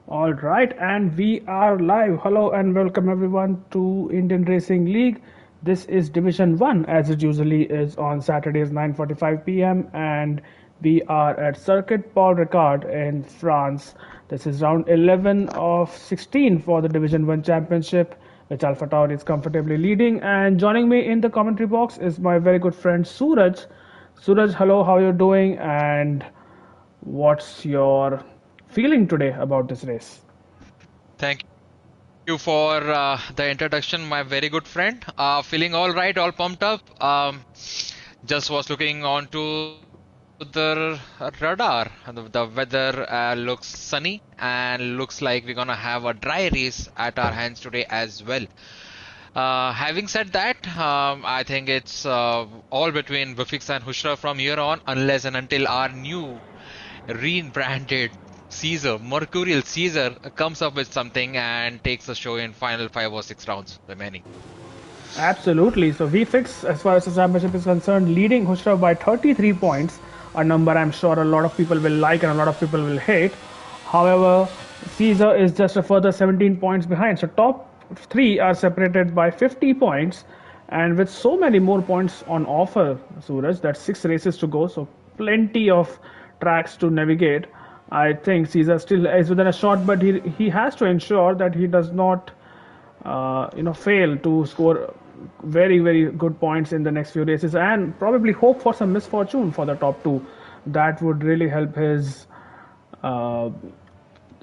All right, and we are live. Hello and welcome everyone to Indian Racing League. This is Division 1 as it usually is on Saturdays 9:45 p.m. and we are at Circuit Paul Ricard in France. This is round 11 of 16 for the Division 1 championship which Alpha Tauri is comfortably leading, and joining me in the commentary box is my very good friend Suraj. Suraj, hello, how are you doing and what's your feeling today about this race? Thank you for the introduction, my very good friend. Feeling all right, all pumped up. Just was looking onto the radar. The weather looks sunny and looks like we're gonna have a dry race at our hands today as well. Having said that, I think it's all between Vifix and Hushra from here on, unless and until our new rebranded Caesar, Mercurial Caesar, comes up with something and takes the show in final 5 or 6 rounds remaining. Absolutely. So VFix, as far as the championship is concerned, leading Hushrav by 33 points, a number I'm sure a lot of people will like and a lot of people will hate. However, Caesar is just a further 17 points behind. So top three are separated by 50 points, and with so many more points on offer, Suraj, that's 6 races to go, so plenty of tracks to navigate. I think Caesar still is within a shot, but he has to ensure that he does not fail to score very good points in the next few races, and probably hope for some misfortune for the top two. That would really help his uh,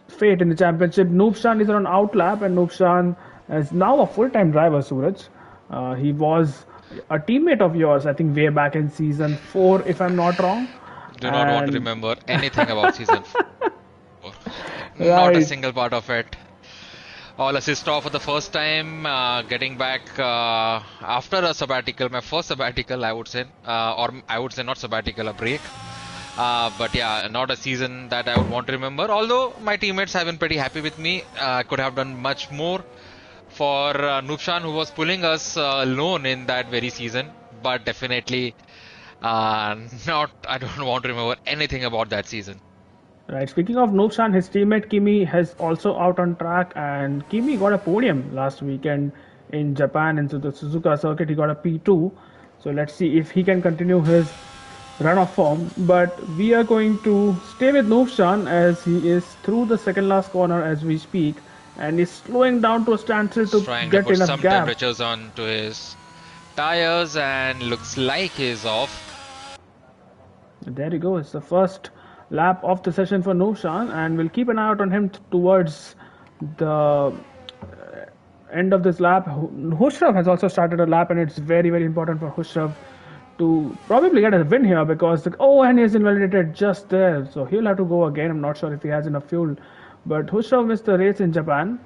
fate in the championship. Noobshan is on outlap, and Noobshan is now a full-time driver. Suraj, he was a teammate of yours, I think, way back in season 4, if I'm not wrong. Do not want to And remember anything about season 4. Not a right, single part of it. All assist off for the first time, getting back after a sabbatical, my first sabbatical, I would say, or I would say not sabbatical, a break. But yeah, not a season that I would want to remember. Although my teammates have been pretty happy with me, could have done much more for Nupshan, who was pulling us alone in that very season. But definitely not. I don't want to remember anything about that season. right. Speaking of Noobshan, his teammate Kimi has also out on track, and Kimi got a podium last weekend in Japan in the Suzuka circuit. He got a P2. So let's see if he can continue his run of form. But we are going to stay with Noobshan as he is through the second last corner as we speak, and is slowing down to a standstill Just to trying to get put enough some gap. temperatures onto his tires, and looks like he's off. There you go. It's the first lap of the session for Noobshan, and we'll keep an eye out on him towards the end of this lap. Hushrav has also started a lap, and it's very important for Hushrav to probably get a win here because and he's invalidated just there, so he'll have to go again. I'm not sure if he has enough fuel, but Hushrav missed the race in Japan,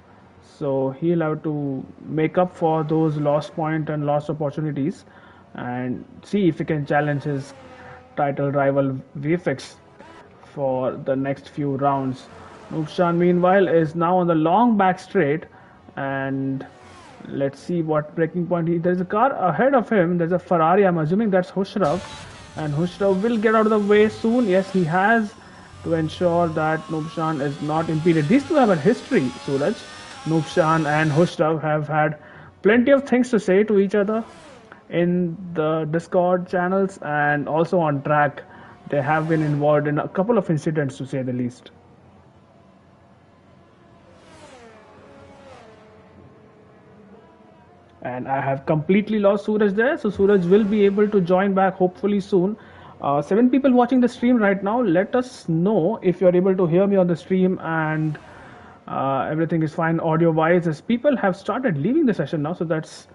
so he'll have to make up for those lost point and lost opportunities and see if he can challenge his title rival VFX for the next few rounds. Nukshan, meanwhile, is now on the long back straight, and let's see what breaking point there's a car ahead of him. There's a Ferrari. I'm assuming that's Hushrav, and Hushrav will get out of the way soon. Yes, he has to ensure that Nubshan is not impeded. These two have a history, Suraj. Nubshan and Hushrav have had plenty of things to say to each other in the Discord channels and also on track. They have been involved in a couple of incidents, to say the least. And I have completely lost Suraj there, so Suraj will be able to join back hopefully soon. 7 people watching the stream right now. Let us know if you're able to hear me on the stream and everything is fine audio wise, as people have started leaving the session now. So that's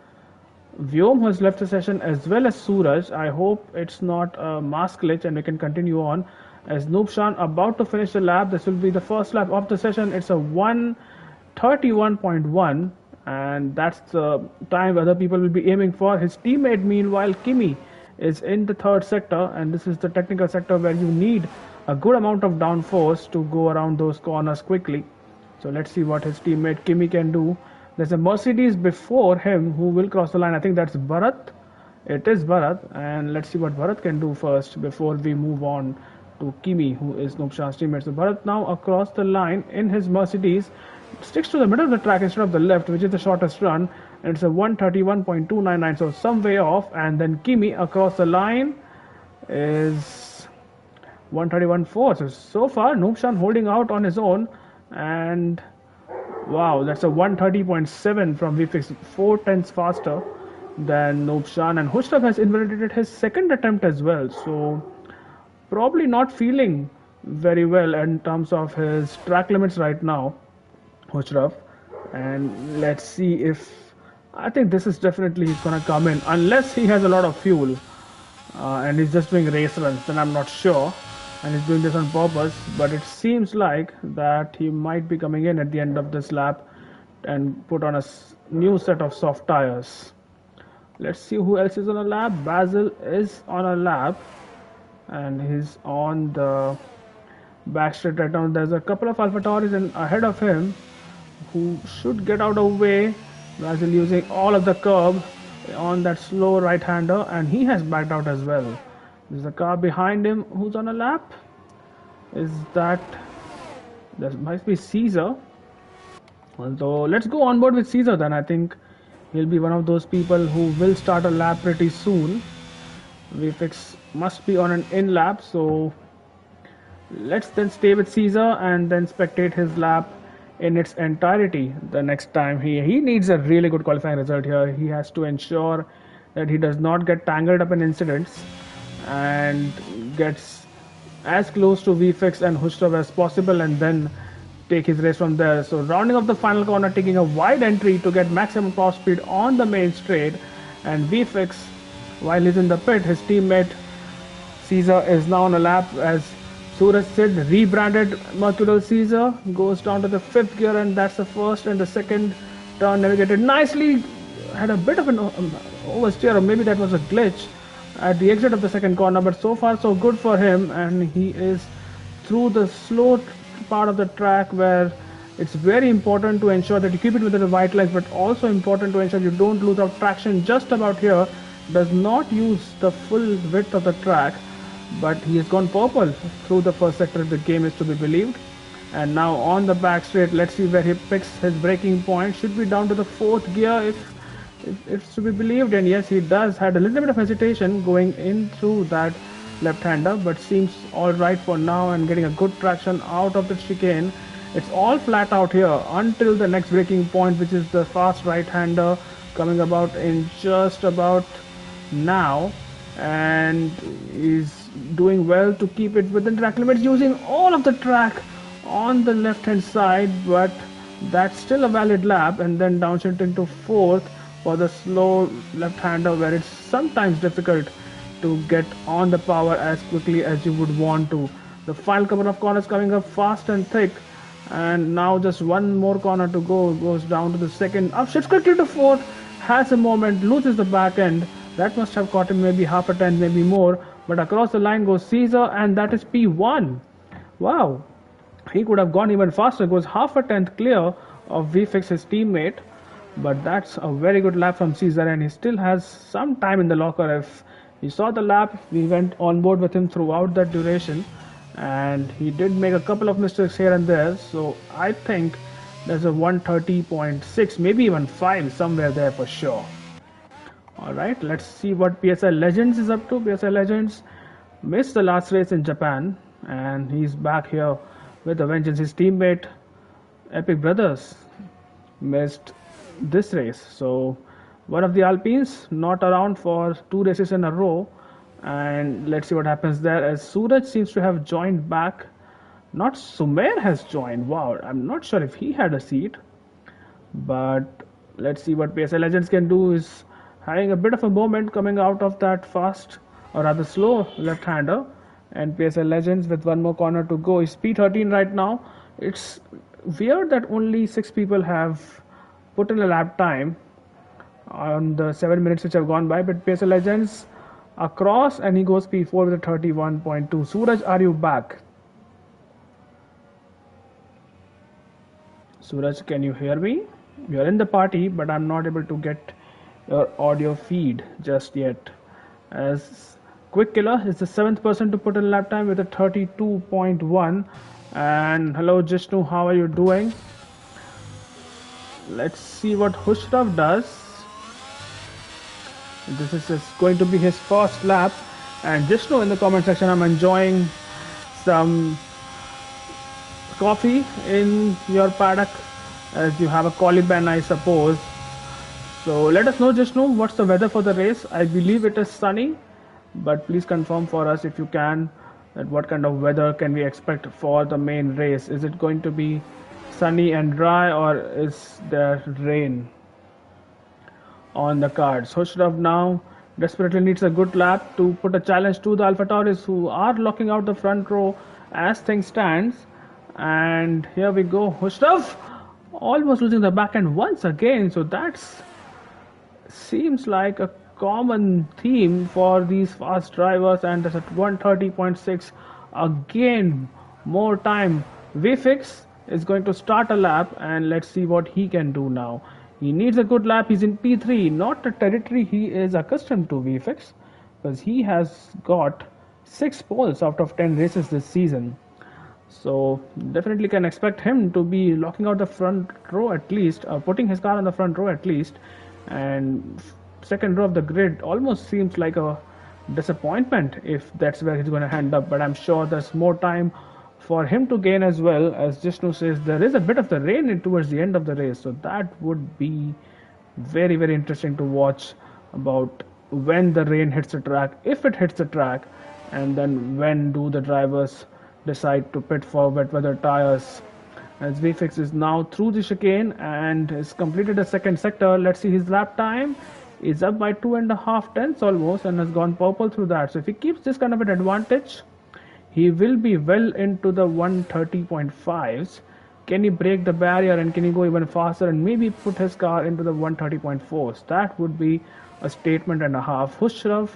Vyom who has left the session as well as Suraj. I hope it's not a mask glitch and we can continue on. As Noobshan about to finish the lap, this will be the first lap of the session. It's a 1:31.1, and that's the time other people will be aiming for. His teammate, meanwhile, Kimi, is in the third sector, and this is the technical sector where you need a good amount of downforce to go around those corners quickly. So let's see what his teammate Kimi can do. There's a Mercedes before him who will cross the line. I think that's Bharat. It is Bharat, and let's see what Bharat can do first before we move on to Kimi, who is Nobshan's teammate. So Bharat now across the line in his Mercedes sticks to the middle of the track instead of the left, which is the shortest run, and it's a 131.299, so some way off. And then Kimi across the line is 131.4. So far, Nubshan holding out on his own, and wow, that's a 130.7 from VFix, 4 tenths faster than Nubshan. And Hushrav has invalidated his second attempt as well, so probably not feeling very well in terms of his track limits right now, Hushrav. And let's see if I think this is definitely he's gonna come in unless he has a lot of fuel and he's just doing race runs. Then I'm not sure, and he's doing this on purpose. But it seems like that he might be coming in at the end of this lap and put on a new set of soft tires. Let's see who else is on a lap. Basil is on a lap, and he's on the back straight right now. There's a couple of Alpha Tauris ahead of him who should get out of the way. Basil using all of the curb on that slow right-hander, and he has backed out as well. There's a car behind him who's on a lap. Is that might be Caesar? Although let's go on board with Caesar then. I think he'll be one of those people who will start a lap pretty soon. VFX must be on an in lap, so let's then stay with Caesar and then spectate his lap in its entirety the next time. He needs a really good qualifying result here. He has to ensure that he does not get tangled up in incidents and gets as close to VFX and Hushrav as possible, and then take his race from there. So rounding off the final corner, taking a wide entry to get maximum top speed on the main straight, and VFX, while he's in the pit, his teammate Caesar is now on a lap as Suraj Sid, rebranded Mercurial Caesar, goes down to the 5th gear, and that's the first and the second turn navigated nicely. Had a bit of an oversteer, or maybe that was a glitch at the exit of the second corner, but so far so good for him, and he is through the slow part of the track where it's very important to ensure that you keep it within the white lines, but also important to ensure you don't lose out traction just about here. Does not use the full width of the track, but he has gone purple through the first sector if the game is to be believed. And now on the back straight, let's see where he picks his braking point. Should be down to the 4th gear if it's to be believed, and yes, he does. Had a little bit of hesitation going in through that left-hander, but seems all right for now and getting a good traction out of the chicane. It's all flat out here until the next braking point, which is the fast right-hander coming about in just about now, and he's doing well to keep it within track limits, using all of the track on the left hand side, but that's still a valid lap. And then downshift into 4th for the slow left hander, where it's sometimes difficult to get on the power as quickly as you would want to. The final couple of corners coming up fast and thick, and now just one more corner to go. Goes down to the second, up shifts quickly to 4th, has a moment, loses the back end. That must have caught him maybe half a tenth, maybe more. But across the line goes Caesar, and that is P1. Wow, he could have gone even faster. Goes half a tenth clear of VFX, his teammate. But that's a very good lap from Caesar, and he still has some time in the locker. If he saw the lap, we went on board with him throughout that duration, and he did make a couple of mistakes here and there. So I think there's a 130.6, maybe even 5 somewhere there for sure. Alright, let's see what PSI Legends is up to. PSI Legends missed the last race in Japan, and he's back here with a vengeance. His teammate Epic Brothers missed this race, so one of the Alpines not around for 2 races in a row. And let's see what happens there, as Suraj seems to have joined back. Not Sumer has joined. Wow, I'm not sure if he had a seat, but let's see what PSI Legends can do. Is having a bit of a moment coming out of that fast, or rather slow left-hander, and PSI Legends with one more corner to go is P13 right now. It's weird that only 6 people have put in a lap time on the 7 minutes which have gone by, but PSI Legends across, and he goes P4 with a 31.2. Suraj, are you back? Suraj, can you hear me? You're in the party, but I'm not able to get your audio feed just yet, as Quick Killer is the seventh person to put in lap time with a 32.1. And hello Jishnu, how are you doing? Let's see what Hushraf does. This is going to be his first lap. And Jishnu, in the comment section, I'm enjoying some coffee in your paddock as you have a collie ban, I suppose. So let us know, Jishnu, what's the weather for the race. I believe it is sunny, but please confirm for us if you can that what kind of weather can we expect for the main race. Is it going to be sunny and dry, or is there rain on the cards? Hushraf now desperately needs a good lap to put a challenge to the Alpha Tauris, who are locking out the front row as things stands. And here we go, Hushraf almost losing the back end once again. So that's seems like a common theme for these fast drivers, and that's at 130.6. Again, more time. Vfix is going to start a lap, and let's see what he can do now. He needs a good lap. He's in P3, not a territory he is accustomed to, Vfix, because he has got 6 poles out of 10 races this season. So definitely can expect him to be locking out the front row at least, putting his car on the front row at least. And second row of the grid almost seems like a disappointment if that's where he's going to end up. But I'm sure there's more time for him to gain as well. As Jishnu says, there is a bit of the rain in towards the end of the race, so that would be very very interesting to watch about when the rain hits the track, if it hits the track, and then when do the drivers decide to pit for wet weather tires. As Vfix is now through the chicane and has completed a second sector. Let's see his lap time is up by 2.5 tenths almost, and has gone purple through that. So if he keeps this kind of an advantage, he will be well into the 130.5s. Can he break the barrier, and can he go even faster and maybe put his car into the 130.4s? That would be a statement and a half. Hushraf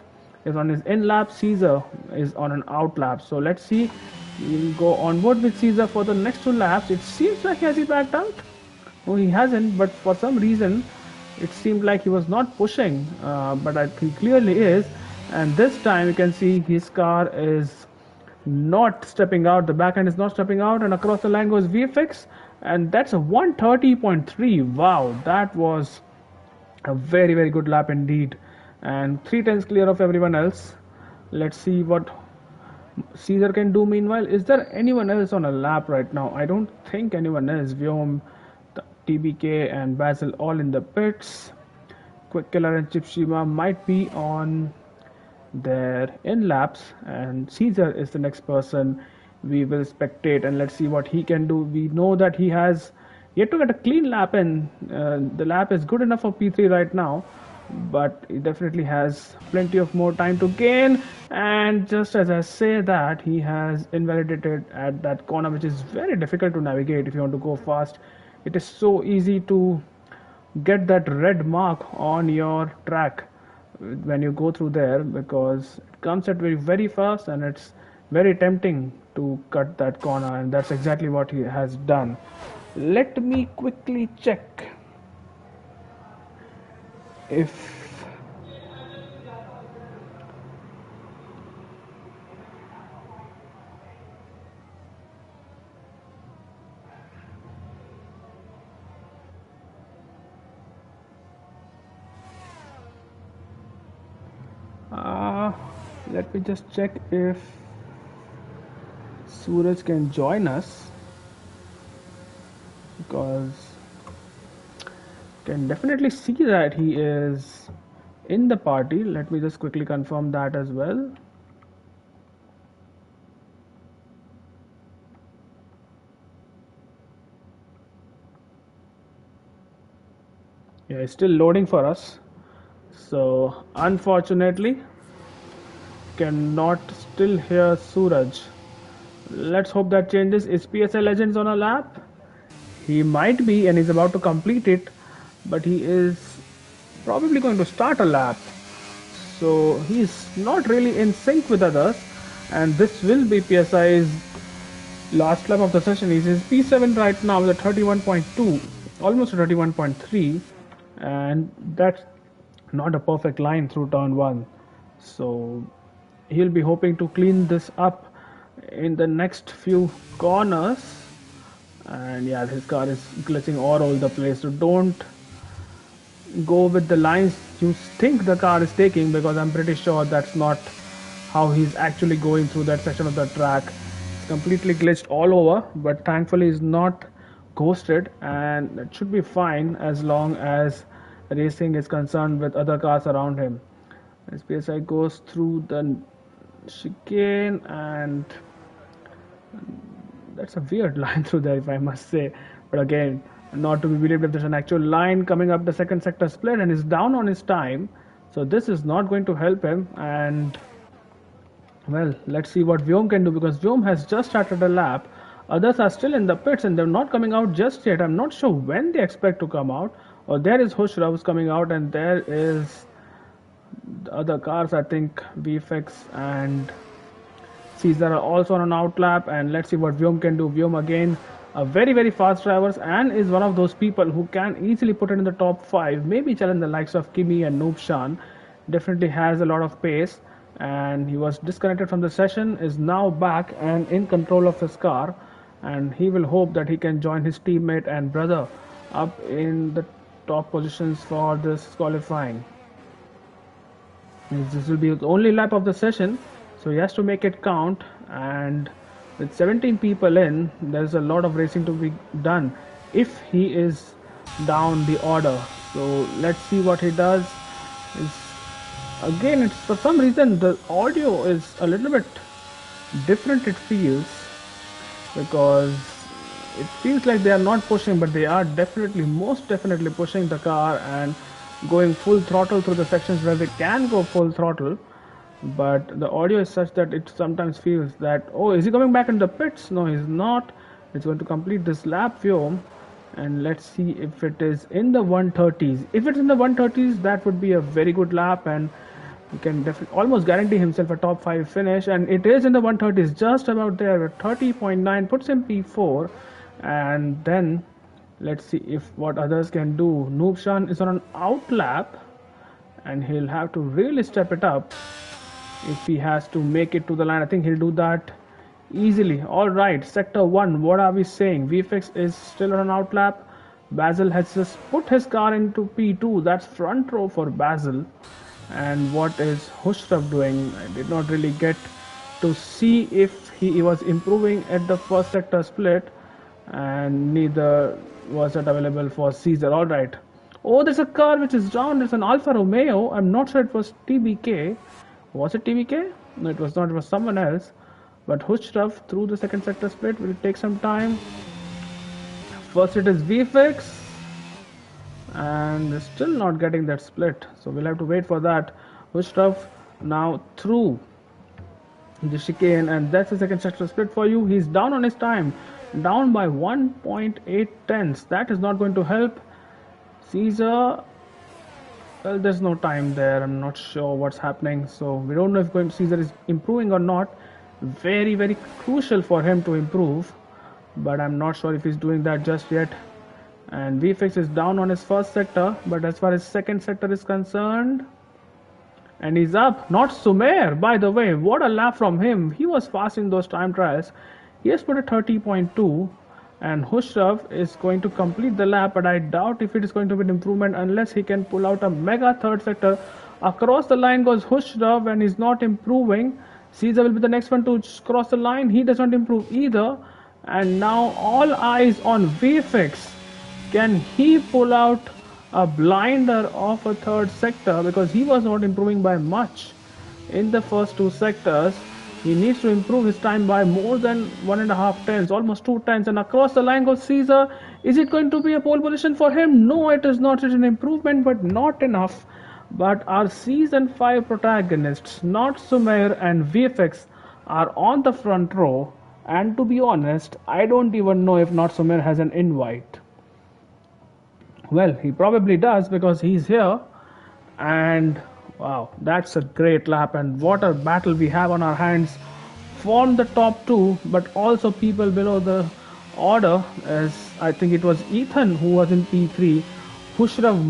is on his in lap, Caesar is on an out lap. So let's see. We'll go onward with Caesar for the next 2 laps. It seems like he backed out. No, he hasn't, but for some reason it seemed like he was not pushing, but I think clearly is. And this time you can see his car is not stepping out, the back end is not stepping out, and across the line goes VFX, and that's a 130.3. Wow, that was a very very good lap indeed, and 3 tenths clear of everyone else. Let's see what Caesar can do meanwhile. Is there anyone else on a lap right now? I don't think anyone is. Vyom, TBK and Basil all in the pits. Quick Killer and Chipshima might be on their in laps, and Caesar is the next person we will spectate, and let's see what he can do. We know that he has yet to get a clean lap in. The lap is good enough for P3 right now, but he definitely has plenty of more time to gain. And just as I say that, he has invalidated at that corner, which is very difficult to navigate if you want to go fast. It is so easy to get that red mark on your track when you go through there, because it comes at very fast, and it's very tempting to cut that corner, and that's exactly what he has done. Let me quickly check if let me just check if Suraj can join us, because can definitely see that he is in the party. Let me just quickly confirm that as well. Yeah, it's still loading for us, so unfortunately cannot still hear Suraj. Let's hope that changes. Is PSL Legends on a lap? He might be, and he's about to complete it, but he is probably going to start a lap. So he's not really in sync with others, and this will be PSI's last lap of the session. He's in P7 right now with a 31.2, almost a 31.3, and that's not a perfect line through turn 1. So he'll be hoping to clean this up in the next few corners. And yeah, his car is glitching all over the place, so don't go with the lines you think the car is taking, because I'm pretty sure that's not how he's actually going through that section of the track. It's completely glitched all over, but thankfully he's not ghosted, and it should be fine as long as racing is concerned with other cars around him. As PSI goes through the chicane, and that's a weird line through there, if I must say. But again, not to be believed if there's an actual line coming up the second sector split and is down on his time. So this is not going to help him. And well, let's see what Vyom can do, because Vyom has just started a lap. Others are still in the pits and they're not coming out just yet. I'm not sure when they expect to come out. Or there is Hushra who's coming out, and there is the other cars. I think VFX and Caesar are also on an outlap, and let's see what Vyom can do. Vyom again, a very fast driver, and is one of those people who can easily put it in the top 5, maybe challenge the likes of Kimi and Noobshan. Definitely has a lot of pace, and he was disconnected from the session, is now back and in control of his car, and he will hope that he can join his teammate and brother up in the top positions for this qualifying. This will be the only lap of the session, so he has to make it count, and with 17 people in, there's a lot of racing to be done if he is down the order. So let's see what he does. Again, it's for some reason the audio is a little bit different, it feels, because it feels like they are not pushing, but they are definitely, most definitely pushing the car and going full throttle through the sections where they can go full throttle. But the audio is such that it sometimes feels that, oh, is he coming back in the pits? No, he's not. It's going to complete this lap, Vyom, and let's see if it is in the 130s. If it's in the 130s, that would be a very good lap, and he can definitely almost guarantee himself a top 5 finish. And it is in the 130s, just about there. 30.9 puts him P4, and then let's see if what others can do. Noobshan is on an out lap, and he'll have to really step it up if he has to make it to the line. I think he'll do that easily. Alright, sector 1, what are we saying? VFX is still on an out lap. Basil has just put his car into P2. That's front row for Basil. And what is Hushraf doing? I did not really get to see if he was improving at the first sector split, and neither was it available for Caesar. Alright. Oh, there's a car which is down. There's an Alfa Romeo. I'm not sure it was TBK. Was it TBK? No, it was not. It was someone else. But Hushraf through the second sector split will take some time. First it is VFX, and still not getting that split. So we'll have to wait for that. Hushraf now through the chicane, and that's the second sector split for you. He's down on his time, down by 1.8 tenths. That is not going to help. Caesar, well, there's no time there. I'm not sure what's happening, so we don't know if Caesar is improving or not. Very crucial for him to improve, but I'm not sure if he's doing that just yet. And VFX is down on his first sector, but as far as second sector is concerned, and he's up. Not Sumer, by the way. What a lap from him. He was fast in those time trials. He has put a 30.2, and Hushraf is going to complete the lap, but I doubt if it is going to be an improvement unless he can pull out a mega third sector. Across the line goes Hushraf, and he's not improving. Caesar will be the next one to cross the line. He does not improve either. And now all eyes on VFX. Can he pull out a blinder of a third sector, because he was not improving by much in the first two sectors. He needs to improve his time by more than 1.5 tenths, almost 2 tenths. And across the line goes Caesar. Is it going to be a pole position for him? No, it is not. It's an improvement, but not enough. But our season 5 protagonists, not Sumer and VFX, are on the front row. And to be honest, I don't even know if Not Sumer has an invite. Well, he probably does, because he's here. And wow, that's a great lap, and what a battle we have on our hands from the top 2, but also people below the order, as I think it was Ethan who was in P3. Hushraf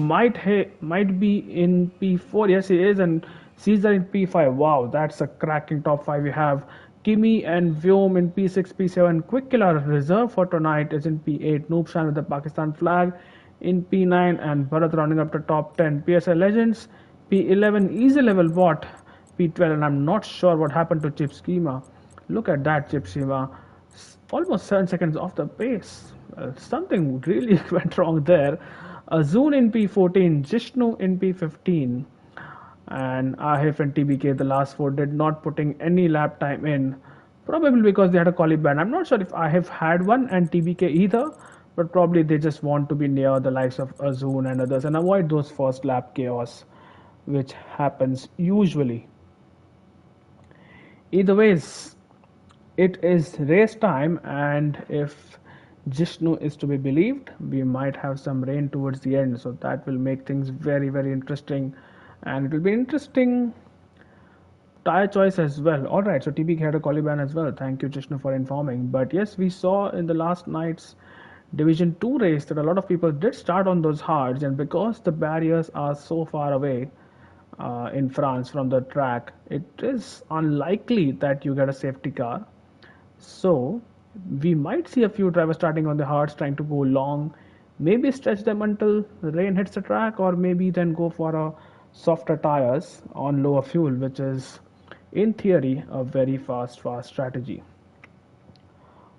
might be in P4. Yes, he is, and Caesar in P5. Wow, that's a cracking top 5 we have. Kimi and Vyom in P6, P7. Quick Killer reserve for tonight is in P8. Noobshan with the Pakistan flag in P9 and Bharat rounding up the top 10. PSI Legends P11 easy level bot P12 and I'm not sure what happened to Chip Schema. Look at that Chip Schema. Almost 7 seconds off the pace. Something really went wrong there. Azun in P14, Jishnu in P15 and Ahif and TBK, the last four, did not putting any lap time in, probably because they had a quali ban. I'm not sure if Ahif had one and TBK either, but probably they just want to be near the likes of Azun and others and avoid those first lap chaos, which happens usually. Either ways, it is race time, and if Jishnu is to be believed, we might have some rain towards the end, so that will make things very, very interesting. And it will be interesting tire choice as well. All right, so TB had a Coliban as well. Thank you, Jishnu, for informing. But yes, we saw in the last night's Division 2 race that a lot of people did start on those hards, and because the barriers are so far away in France from the track, it is unlikely that you get a safety car. So we might see a few drivers starting on the hards trying to go long, maybe stretch them until the rain hits the track, or maybe then go for a softer tires on lower fuel, which is in theory a very fast strategy.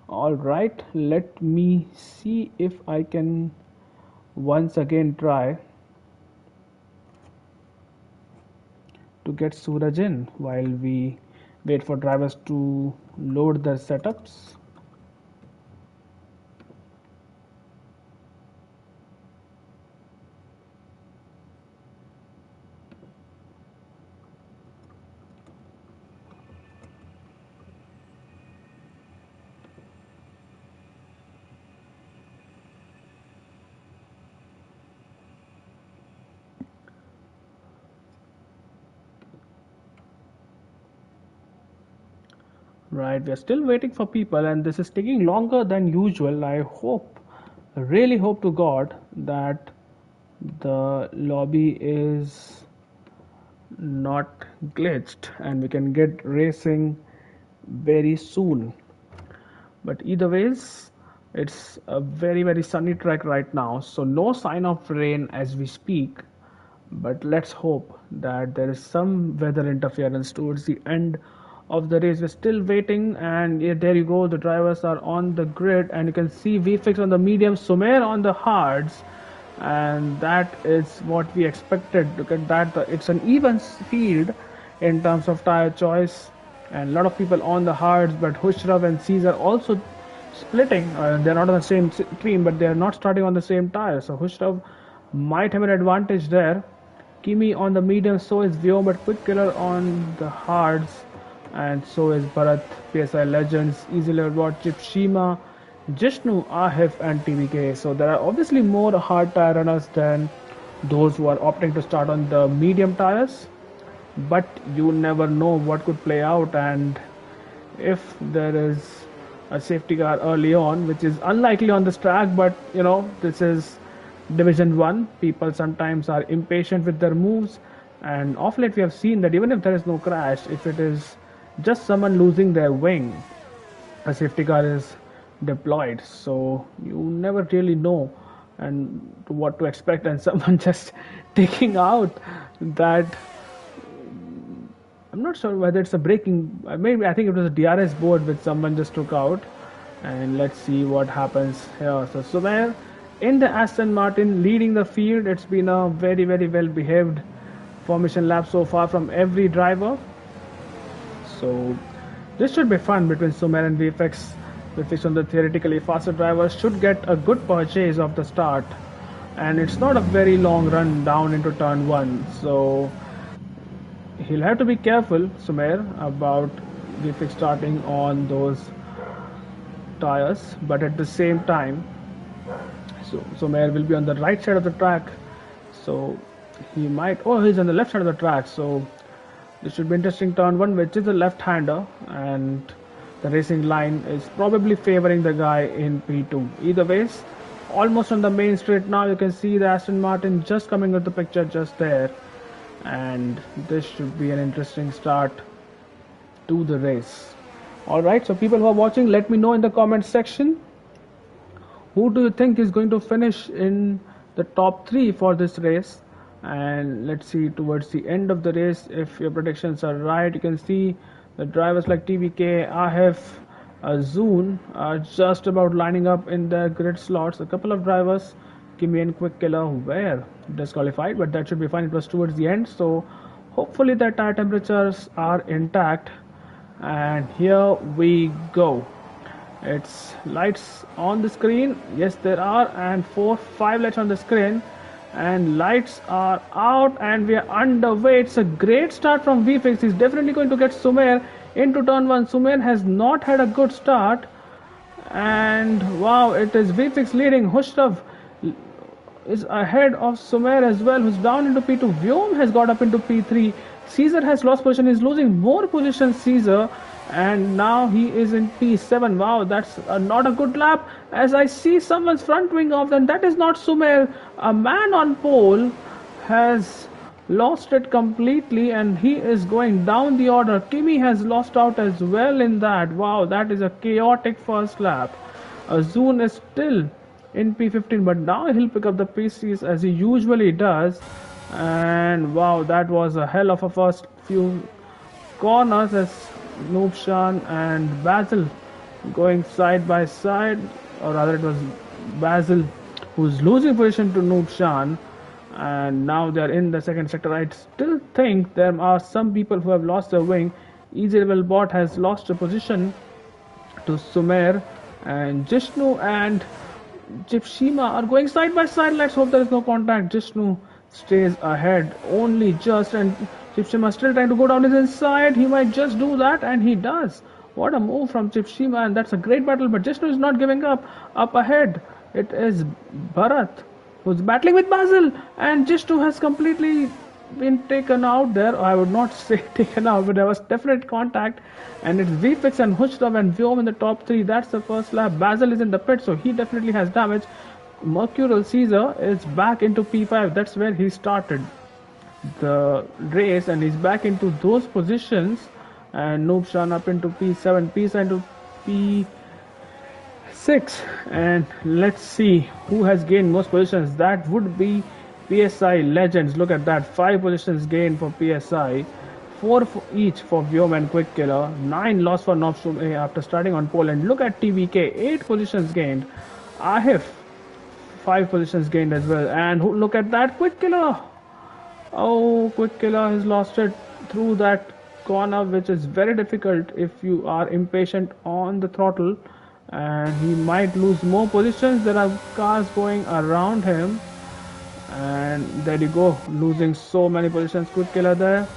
All right, let me see if I can once again try to get Suraj in while we wait for drivers to load their setups. Right, we are still waiting for people, and this is taking longer than usual. I hope, really hope to God that the lobby is not glitched and we can get racing very soon. But either ways, it's a very, very sunny track right now, so no sign of rain as we speak. But let's hope that there is some weather interference towards the end of the race. We're still waiting, and yeah, there you go. The drivers are on the grid, and you can see VFix on the medium, Sumer on the hards, and that is what we expected. Look at that, it's an even field in terms of tire choice, and a lot of people on the hards, but Hushrav and Caesar also splitting. They're not on the same team, but they're not starting on the same tire, so Hushrav might have an advantage there. Kimi on the medium, so is Vyom, but Quick Killer on the hards, and so is Bharat, PSI Legends, Easy Level Bot, Chip Shima, Jishnu, Ahif, and TBK. So there are obviously more hard tire runners than those who are opting to start on the medium tires, but you never know what could play out, and if there is a safety car early on, which is unlikely on this track, but you know, this is Division 1. People sometimes are impatient with their moves, and of late we have seen that even if there is no crash, if it is just someone losing their wing, a safety car is deployed. So you never really know and what to expect, and someone just taking out that, I'm not sure whether it's a breaking, maybe I think it was a DRS board which someone just took out, and let's see what happens here. So Sumer in the Aston Martin leading the field. It's been a very, very well behaved formation lap so far from every driver. So this should be fun between Sumer and VFX. VFX on the theoretically faster drivers should get a good purchase of the start, and it's not a very long run down into turn 1, so he'll have to be careful, Sumer, about VFX starting on those tires, but at the same time, so Sumer will be on the right side of the track, so he might, oh, he's on the left side of the track, so this should be interesting. Turn 1, which is a left-hander, and the racing line is probably favoring the guy in P2. Either ways, almost on the main straight now, you can see the Aston Martin just coming into the picture just there. and this should be an interesting start to the race. Alright, so people who are watching, let me know in the comment section who do you think is going to finish in the top 3 for this race. And let's see towards the end of the race if your predictions are right. You can see the drivers like TVK, Ahif, Zoon are just about lining up in their grid slots. A couple of drivers, Kimi and Quick Killer, were disqualified, but that should be fine. It was towards the end, so hopefully their tire temperatures are intact. And here we go. It's lights on the screen. Yes, there are, and 5 lights on the screen, and lights are out, and we are underway. It's a great start from VFix. He's definitely going to get Sumer into turn 1. Sumer has not had a good start, and wow, it is VFix leading. Hushrav is ahead of Sumer as well, who's down into P2. Vyom has got up into P3. Caesar has lost position. He's losing more position, Caesar, and now he is in P7. Wow, that's not a good lap. As I see someone's front wing off, and that is not Sumer. A man on pole has lost it completely, and he is going down the order. Kimi has lost out as well in that. Wow, that is a chaotic first lap. Azun is still in P15, but now he'll pick up the PCs as he usually does. And wow, that was a hell of a first few corners as Noobshan and Basil going side by side, or rather it was Basil who's losing position to Noobshan, and now they're in the second sector. I still think there are some people who have lost their wing. Easy Level Bot has lost a position to Sumer, and Jishnu and Jipshima are going side by side. Let's hope there is no contact. Jishnu stays ahead only just, and Jipshima still trying to go down his inside. He might just do that, and he does. What a move from Jipshima, and that's a great battle, but Jishnu is not giving up. Up ahead, it is Bharat who's battling with Basil, and Jishnu has completely been taken out there. I would not say taken out, but there was definite contact, and it's VFix and Hushrav and Vyom in the top 3. That's the first lap. Basil is in the pit, so he definitely has damage. Mercurial Caesar is back into P5. That's where he started the race, and he's back into those positions. And Noobshan up into P7, P7 to P6, and let's see who has gained most positions. That would be PSI Legends. Look at that, 5 positions gained for PSI, 4 for each for Vyom and Quick Killer, 9 lost for Nobsum after starting on pole. And look at TVK, 8 positions gained. Ahif, 5 positions gained as well. And look at that, Quick Killer. Oh, Quick Killer has lost it through that corner, which is very difficult if you are impatient on the throttle, and he might lose more positions. There are cars going around him, and there you go, losing so many positions. Quick Killer there.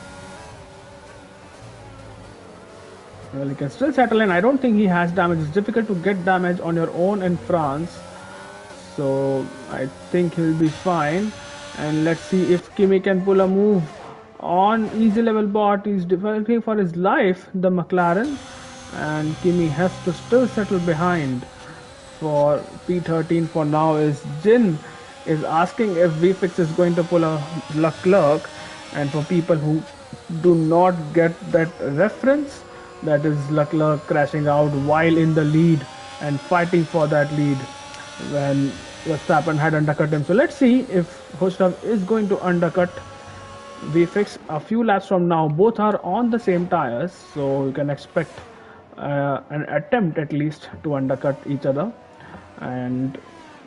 Well, he can still settle in. I don't think he has damage. It's difficult to get damage on your own in France, so I think he'll be fine. And let's see if Kimi can pull a move on Easy Level Bot. He's fighting for his life, the McLaren, and Kimi has to still settle behind for P13 for now. Is Jin is asking if VFix is going to pull a Leclerc, and for people who do not get that reference, that is Leclerc crashing out while in the lead and fighting for that lead when Verstappen had undercut him. So let's see if Hushrav is going to undercut VFix a few laps from now. Both are on the same tires, so you can expect an attempt at least to undercut each other. And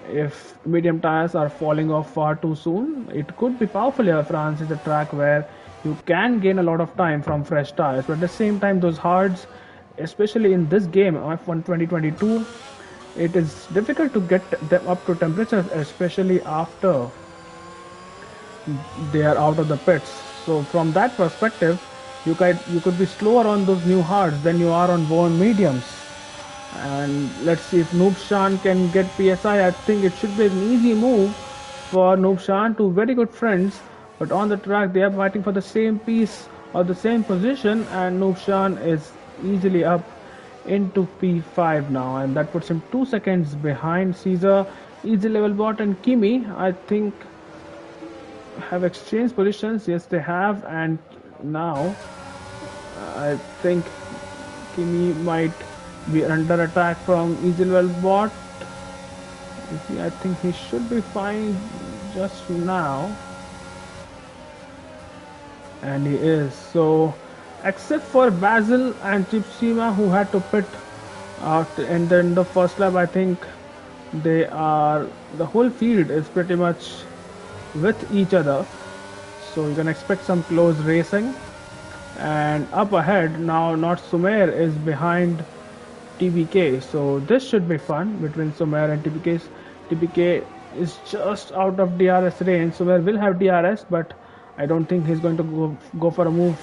if medium tires are falling off far too soon, it could be powerful here. France is a track where you can gain a lot of time from fresh tires, but at the same time, those hards, especially in this game F1 2022, it is difficult to get them up to temperatures, especially after they are out of the pits. So from that perspective, you could be slower on those new hards than you are on worn mediums. And let's see if Noobshan can get PSI. I think it should be an easy move for Noobshan. Two very good friends, but on the track they are fighting for the same piece or the same position, and Noobshan is easily up into P5 now, and that puts him 2 seconds behind Caesar, Easy Level Bot and Kimi. I think have exchanged positions. Yes, they have, and now I think Kimi might be under attack from Easelwell bot. I think he should be fine just now, and he is. So, except for Basil and Chipsima, who had to pit out in the first lap, I think they are the whole field is pretty much with each other. So you can expect some close racing. And up ahead now, not Sumer is behind TBK, so this should be fun between Sumer and TBK. TBK is just out of DRS range. Sumer will have DRS, but I don't think he's going to go for a move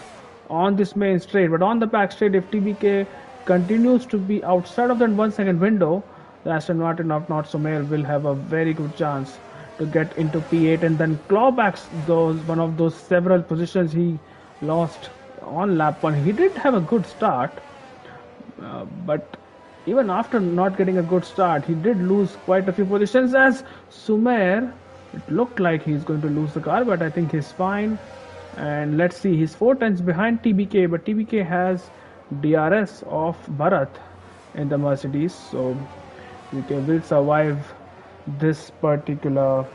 on this main straight. But on the back straight, if TBK continues to be outside of that 1 second window, the Aston Martin of Not Sumer will have a very good chance to get into P8 and then claw back those one of those several positions he lost on lap 1. He did have a good start, but even after not getting a good start, he did lose quite a few positions. As Sumer, it looked like he's going to lose the car, but I think he's fine. And let's see, he's 4 tenths behind TBK, but TBK has DRS of Bharat in the Mercedes, so TBK will survive this particular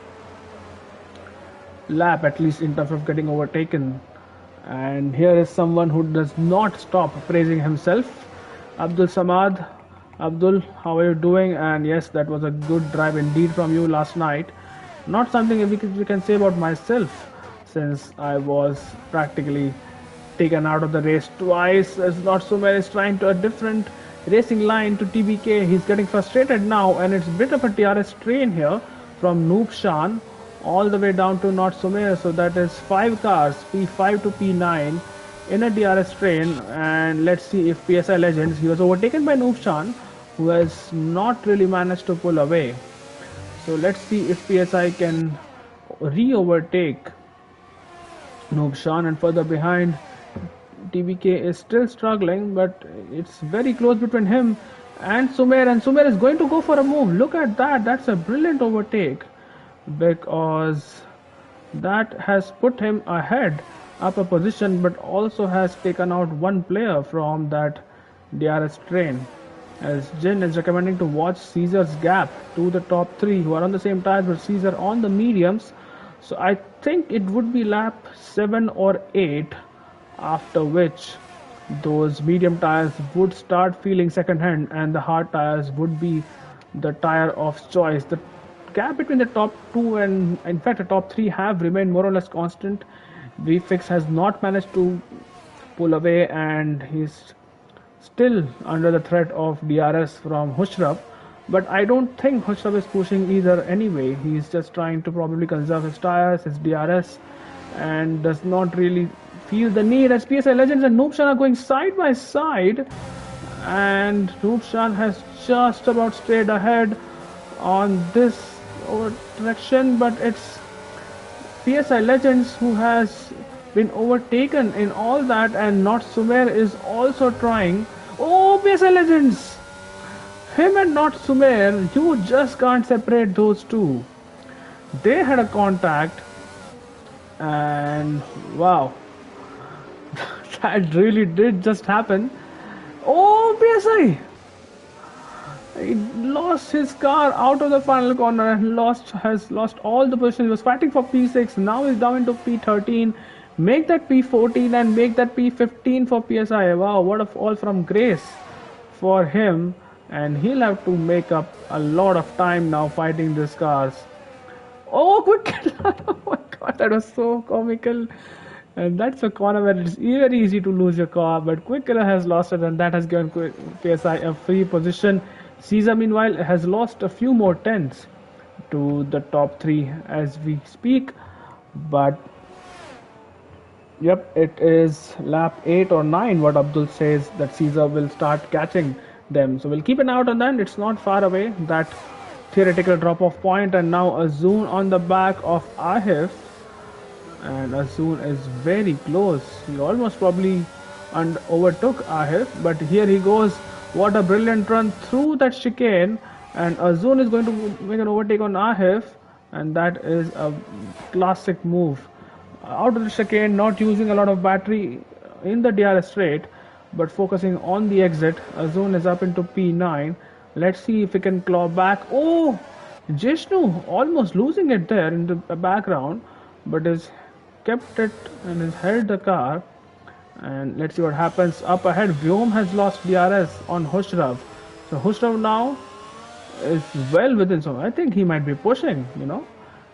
lap, at least in terms of getting overtaken. And here is someone who does not stop praising himself, Abdul Samad. Abdul, how are you doing? And yes, that was a good drive indeed from you last night. Not something we can say about myself, since I was practically taken out of the race twice. As Not Sumer is trying to a different racing line to TBK. He's getting frustrated now, and it's a bit of a DRS train here from Noob Shan all the way down to Not Sumer. So that is 5 cars, P5 to P9 in a DRS train. And let's see if PSI Legends, he was overtaken by Noob Shan, who has not really managed to pull away. So let's see if PSI can re-overtake Noob Shan. And further behind, TBK is still struggling, but it's very close between him and Sumer is going to go for a move. Look at that, that's a brilliant overtake, because that has put him ahead up a position, but also has taken out one player from that DRS train. As Jin is recommending to watch Caesar's gap to the top 3 who are on the same tires, but Caesar on the mediums. So I think it would be lap 7 or 8, after which those medium tires would start feeling second hand and the hard tires would be the tire of choice. The gap between the top 2 and in fact the top 3 have remained more or less constant. VFix has not managed to pull away, and he's still under the threat of DRS from Hushraf. But I don't think Hushraf is pushing either anyway. He's just trying to probably conserve his tires, his DRS, and does not really feel the need, as PSI Legends and Noob Shan are going side by side. And Noob Shan has just about stayed ahead on this direction, but it's PSI Legends who has been overtaken in all that, and Not Sumer is also trying. Oh, PSI Legends! Him and Not Sumer, you just can't separate those two. They had a contact, and wow, that really did just happen. Oh, PSI! He lost his car out of the final corner and has lost all the positions. He was fighting for P6. Now he's down into P13. Make that P14 and make that P15 for PSI. Wow, what a fall from grace for him. And he'll have to make up a lot of time now fighting these cars. Oh, quick! Oh my god, that was so comical. And that's a corner where it's very easy to lose your car, but Quick Killer has lost it, and that has given PSI a free position. Caesar, meanwhile, has lost a few more tenths to the top 3 as we speak. But yep, it is lap 8 or 9, what Abdul says, that Caesar will start catching them. So we'll keep an eye out on that. It's not far away, that theoretical drop-off point. And now Azun on the back of Ahif. And Azun is very close. He almost probably overtook Ahif, but here he goes. What a brilliant run through that chicane, and Azun is going to make an overtake on Ahif, and that is a classic move out of the chicane, not using a lot of battery in the DRS straight, but focusing on the exit. Azun is up into P9. Let's see if he can claw back. Oh, Jishnu almost losing it there in the background, but is kept it and has held the car. And let's see what happens up ahead. Vyom has lost DRS on Hushrav. So Hushrav now is well within. So I think he might be pushing,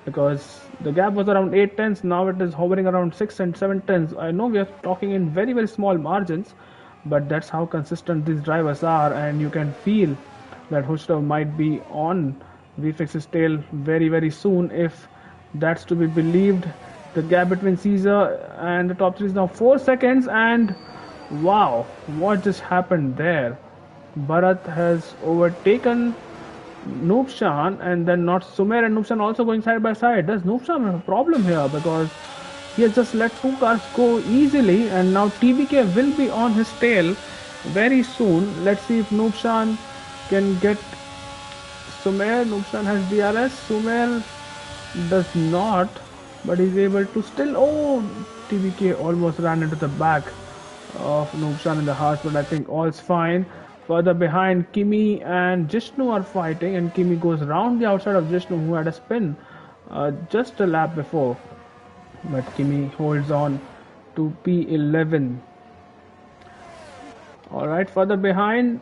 because the gap was around 8 tenths. Now it is hovering around 6 and 7 tenths. I know we are talking in very, very small margins, but that's how consistent these drivers are. And you can feel that Hushrav might be on VFX's tail very, very soon if that's to be believed. The gap between Caesar and the top 3 is now 4 seconds, and wow, what just happened there? Bharat has overtaken Noobshan, and then not Sumer and Noobshan also going side by side. Does Noobshan have a problem here? Because he has just let 2 cars go easily, and now TBK will be on his tail very soon. Let's see if Noobshan can get Sumer. Noobshan has DRS. Sumer does not, but he's able to still. Oh, TBK almost ran into the back of Noobshan in the Haas, but I think all's fine. Further behind, Kimi and Jishnu are fighting, and Kimi goes round the outside of Jishnu, who had a spin just a lap before. But Kimi holds on to P11. Alright, further behind,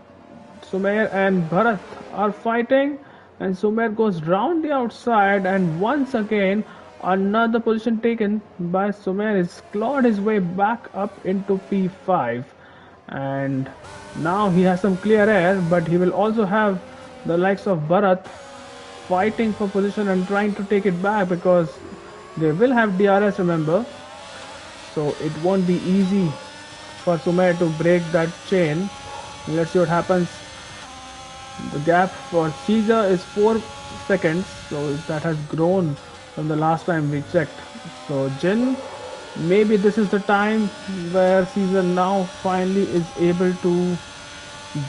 Sumer and Bharat are fighting, and Sumer goes round the outside, and once again another position taken by Sumer is clawed his way back up into P5, and now he has some clear air, but he will also have the likes of Bharat fighting for position and trying to take it back, because they will have DRS, remember, so it won't be easy for Sumer to break that chain. Let's see what happens. The gap for Caesar is 4 seconds, so that has grown from the last time we checked. So Jin, maybe this is the time where Caesar now finally is able to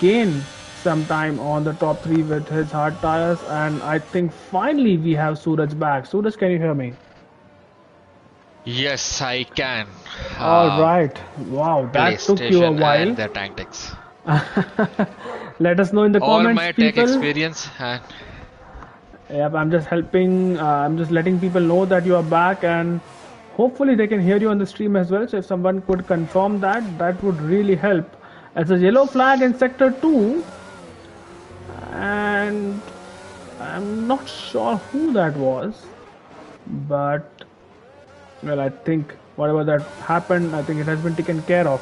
gain some time on the top 3 with his hard tires, and I think finally we have Suraj back. Suraj, can you hear me? Yes, I can. All right. Wow, that took you a PlayStation while. and their tactics. Let us know in the All comments, my tech people. experience and Yep, I'm just helping. I'm just letting people know that you are back, and hopefully they can hear you on the stream as well. So if someone could confirm that, that would really help. As a yellow flag in sector 2, and I'm not sure who that was, but well, I think whatever that happened, I think it has been taken care of.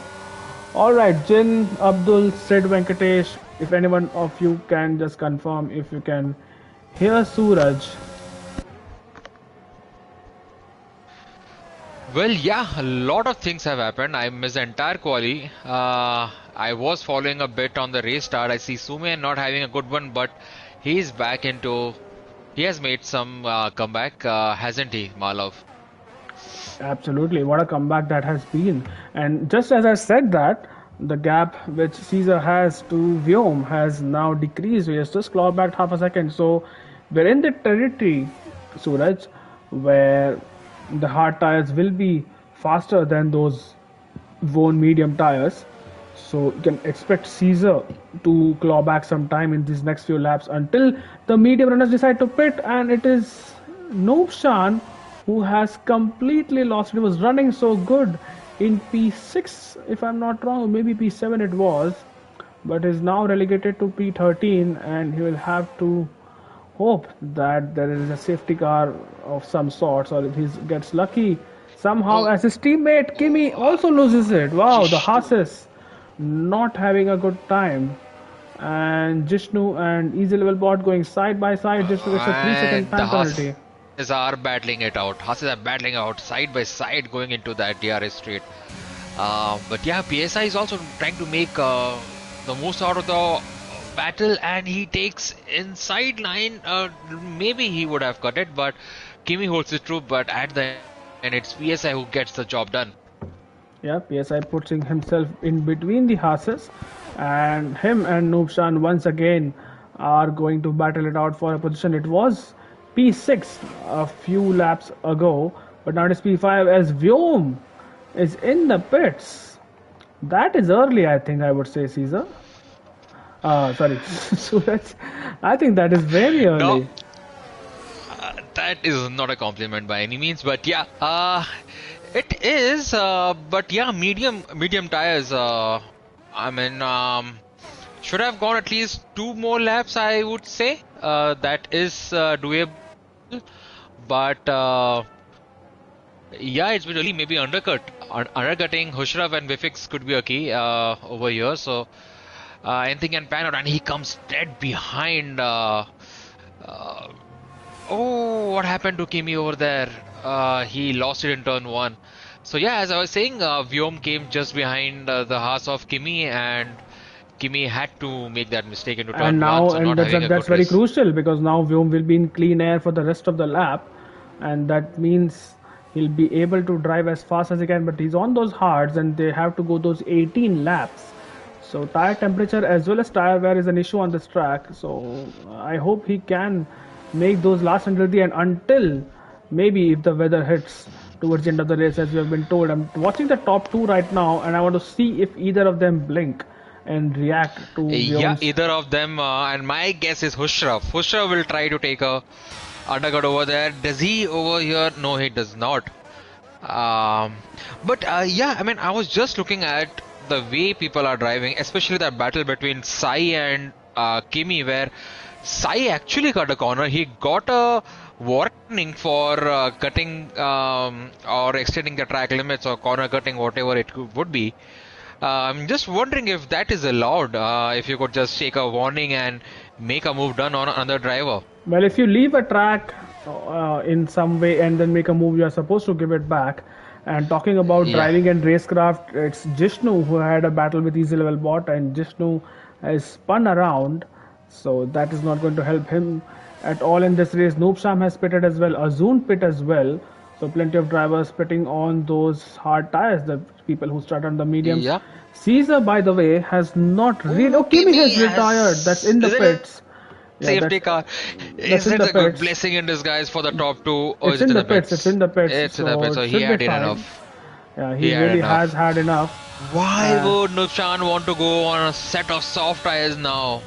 All right, Jin, Abdul, Sid, Venkatesh. If anyone of you can just confirm if you can hear Suraj. well, yeah, a lot of things have happened. I missed the entire quali. I was following a bit on the race start. I see Sume not having a good one, but he's back into. He has made some comeback, hasn't he, Malav? Absolutely, what a comeback that has been. And just as I said that, the gap which Caesar has to Vyom has now decreased. He has just clawed back half a second. So we're in the territory, Suraj, where the hard tires will be faster than those worn medium tires. So you can expect Caesar to claw back some time in these next few laps until the medium runners decide to pit, and it is Noobshan who has completely lost. It was running so good in P6, if I'm not wrong, or maybe P7 it was, but is now relegated to P13, and he will have to hope that there is a safety car of some sorts, or if he gets lucky somehow, Oh, as his teammate Kimi also loses it. Wow, the Haas not having a good time. And Jishnu and Easy Level Bot going side by side. Jishnu gets a 3 second and the time penalty. Haas are battling it out. Haas are battling out side by side going into that DRS straight. But yeah, PSI is also trying to make the most out of the battle, and he takes inside line. Maybe he would have cut it, but Kimi holds it true. But at the end, it's PSI who gets the job done. Yeah, PSI putting himself in between the Haas's, and him and Noobshan once again are going to battle it out for a position. It was P6 a few laps ago, But now it's P5 as Vyom is in the pits. That is early, I think I would say, Caesar. Sorry, Suraj. I think that is very No, early. that is not a compliment by any means, but yeah, it is. But yeah, medium tires. I mean, should have gone at least two more laps, I would say. That is doable. But yeah, it's been really maybe undercutting Hushraf and Vifix could be a key over here. So anything can pan out, and he comes dead behind. Uh, Oh, what happened to Kimi over there? He lost it in turn one. So yeah, as I was saying, Vyom came just behind the horse of Kimi, and Kimi had to make that mistake into And turn one, now, so and not having a that's good very race. crucial because now Vyom will be in clean air for the rest of the lap, and that means he'll be able to drive as fast as he can. But he's on those hards, and they have to go those 18 laps. So tire temperature as well as tire wear is an issue on this track. So I hope he can make those last 100 and until maybe if the weather hits towards the end of the race, as we have been told. I'm watching the top two right now, and I want to see if either of them blink and react to Yeah, Vyom's. either of them, and my guess is Hushraf. Hushraf will try to take a undercut over there. Does he over here? No, he does not. Um, but yeah, I mean, I was just looking at the way people are driving, especially that battle between Sai and Kimi, where Sai actually cut a corner. He got a warning for cutting or extending the track limits or corner cutting, whatever it would be. I'm just wondering if that is allowed. If you could just take a warning and make a move done on another driver. Well, if you leave a track in some way and then make a move, you are supposed to give it back. And talking about Yeah. driving and racecraft, it's Jishnu who had a battle with Easy Level Bot, and Jishnu has spun around, so that is not going to help him at all in this race. Noobsham has pitted as well, Azun pit as well. So plenty of drivers pitting on those hard tires, the people who start on the mediums. Yeah. Caesar, by the way, has not really. Oh, Ooh, Kimi Kimi has retired. That's has. in the Is it a pits. Yeah, safety car? that's Is in it the a good pits. blessing in disguise for the top two, or It's is it in in the the pits. It's pits? in the pits. It's in the So pits, it so he should be had it fine. enough. Yeah, He he had really has enough. had enough. Why Uh, would Nupshan want to go on a set of soft tires now?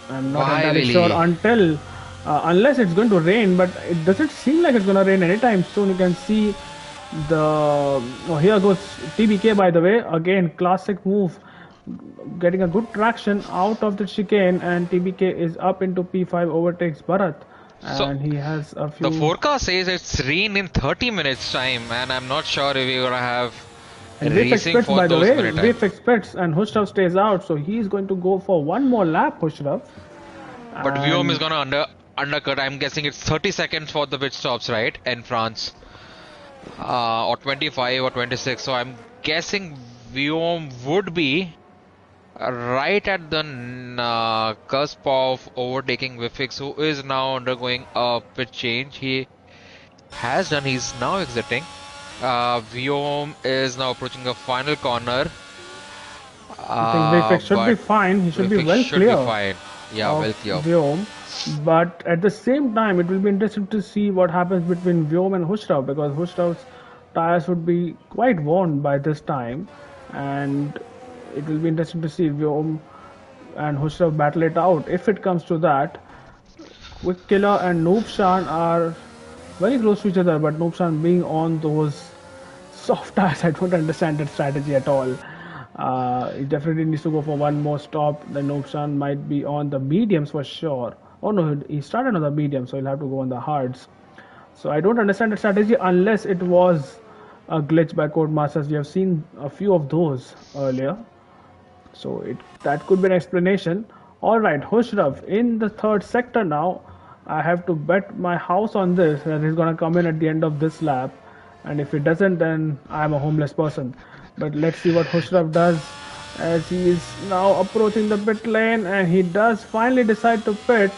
I'm not Why entirely will sure he? until unless it's going to rain, but it doesn't seem like it's going to rain anytime soon. You can see the oh, here goes TBK, by the way, again classic move, getting a good traction out of the chicane, and TBK is up into P5, overtakes Bharat, So and he has a the few. forecast says it's rain in 30 minutes time, and I'm not sure if we're gonna have And Vif racing expects, for by the those way, minute time. Vif expects, and Hushraf stays out, so he's going to go for one more lap, Hushraf. But Viom is And gonna undercut. I'm guessing it's 30 seconds for the pit stops, right? In France, or 25 or 26. So I'm guessing Viom would be right at the cusp of overtaking Vifix, who is now undergoing a pit change. He has done. He's now exiting. Viom is now approaching the final corner. I think Vif should be But fine. He should be Vifix well should be clear fine. Yeah, of well clear. Vyom. But at the same time, it will be interesting to see what happens between Vyom and Hushraf, because Hushraf's tires would be quite worn by this time, and it will be interesting to see Vyom and Hushraf battle it out. If it comes to that, Quick Killer and Noob Shan are very close to each other, but Noob Shan being on those soft tires, I don't understand that strategy at all. He definitely needs to go for one more stop. The Noob Shan might be on the mediums for sure. Oh no, he started on the medium, so he'll have to go on the hards. So I don't understand the strategy unless it was a glitch by Codemasters. We have seen a few of those earlier. So that could be an explanation. Alright, Hushraf in the third sector now. I have to bet my house on this that he's gonna come in at the end of this lap. And if he doesn't, then I'm a homeless person. But let's see what Hushraf does as he is now approaching the pit lane, and he does finally decide to pit.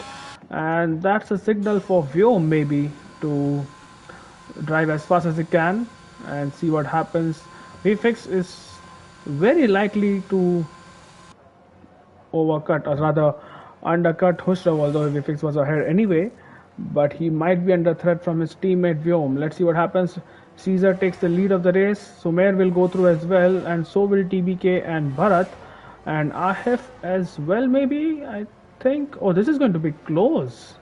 And that's a signal for Vyom maybe to drive as fast as he can and see what happens. VFX is very likely to overcut, or rather undercut Husrav, although Vifix was ahead anyway. but he might be under threat from his teammate Vyom. Let's see what happens. Caesar takes the lead of the race. Sumer will go through as well, and so will TBK and Bharat, and Ahif as well. Maybe I think. Oh, this is going to be close.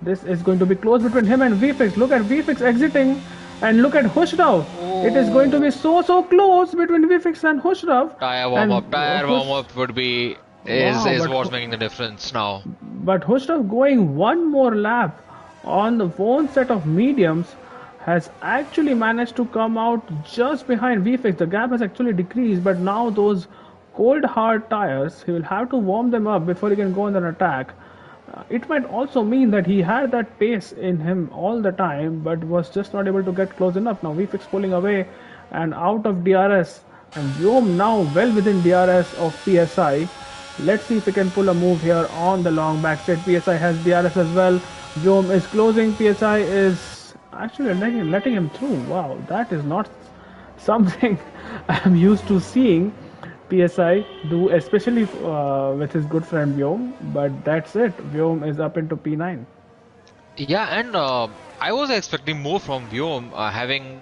This is going to be close between him and VFX. Look at VFX exiting, and look at Hushrov. It is going to be Oh, so close between VFX and Hushrov. tire warm And up. Tire warm up would be wow, is what's making the difference now. Hushrov going one more lap on the one set of mediums has actually managed to come out just behind VFX. The gap has actually decreased, but now those cold hard tires, he will have to warm them up before he can go on an attack. It might also mean that he had that pace in him all the time, but was just not able to get close enough. Now VFX pulling away and out of DRS, and Vyom now well within DRS of PSI. Let's see if he can pull a move here on the long backstretch. PSI has DRS as well. Vyom is closing. PSI is actually letting him through. Wow, that is not something I'm used to seeing PSI do, especially with his good friend Vyom. But that's it. Vyom is up into P9. Yeah, and I was expecting more from Vyom, having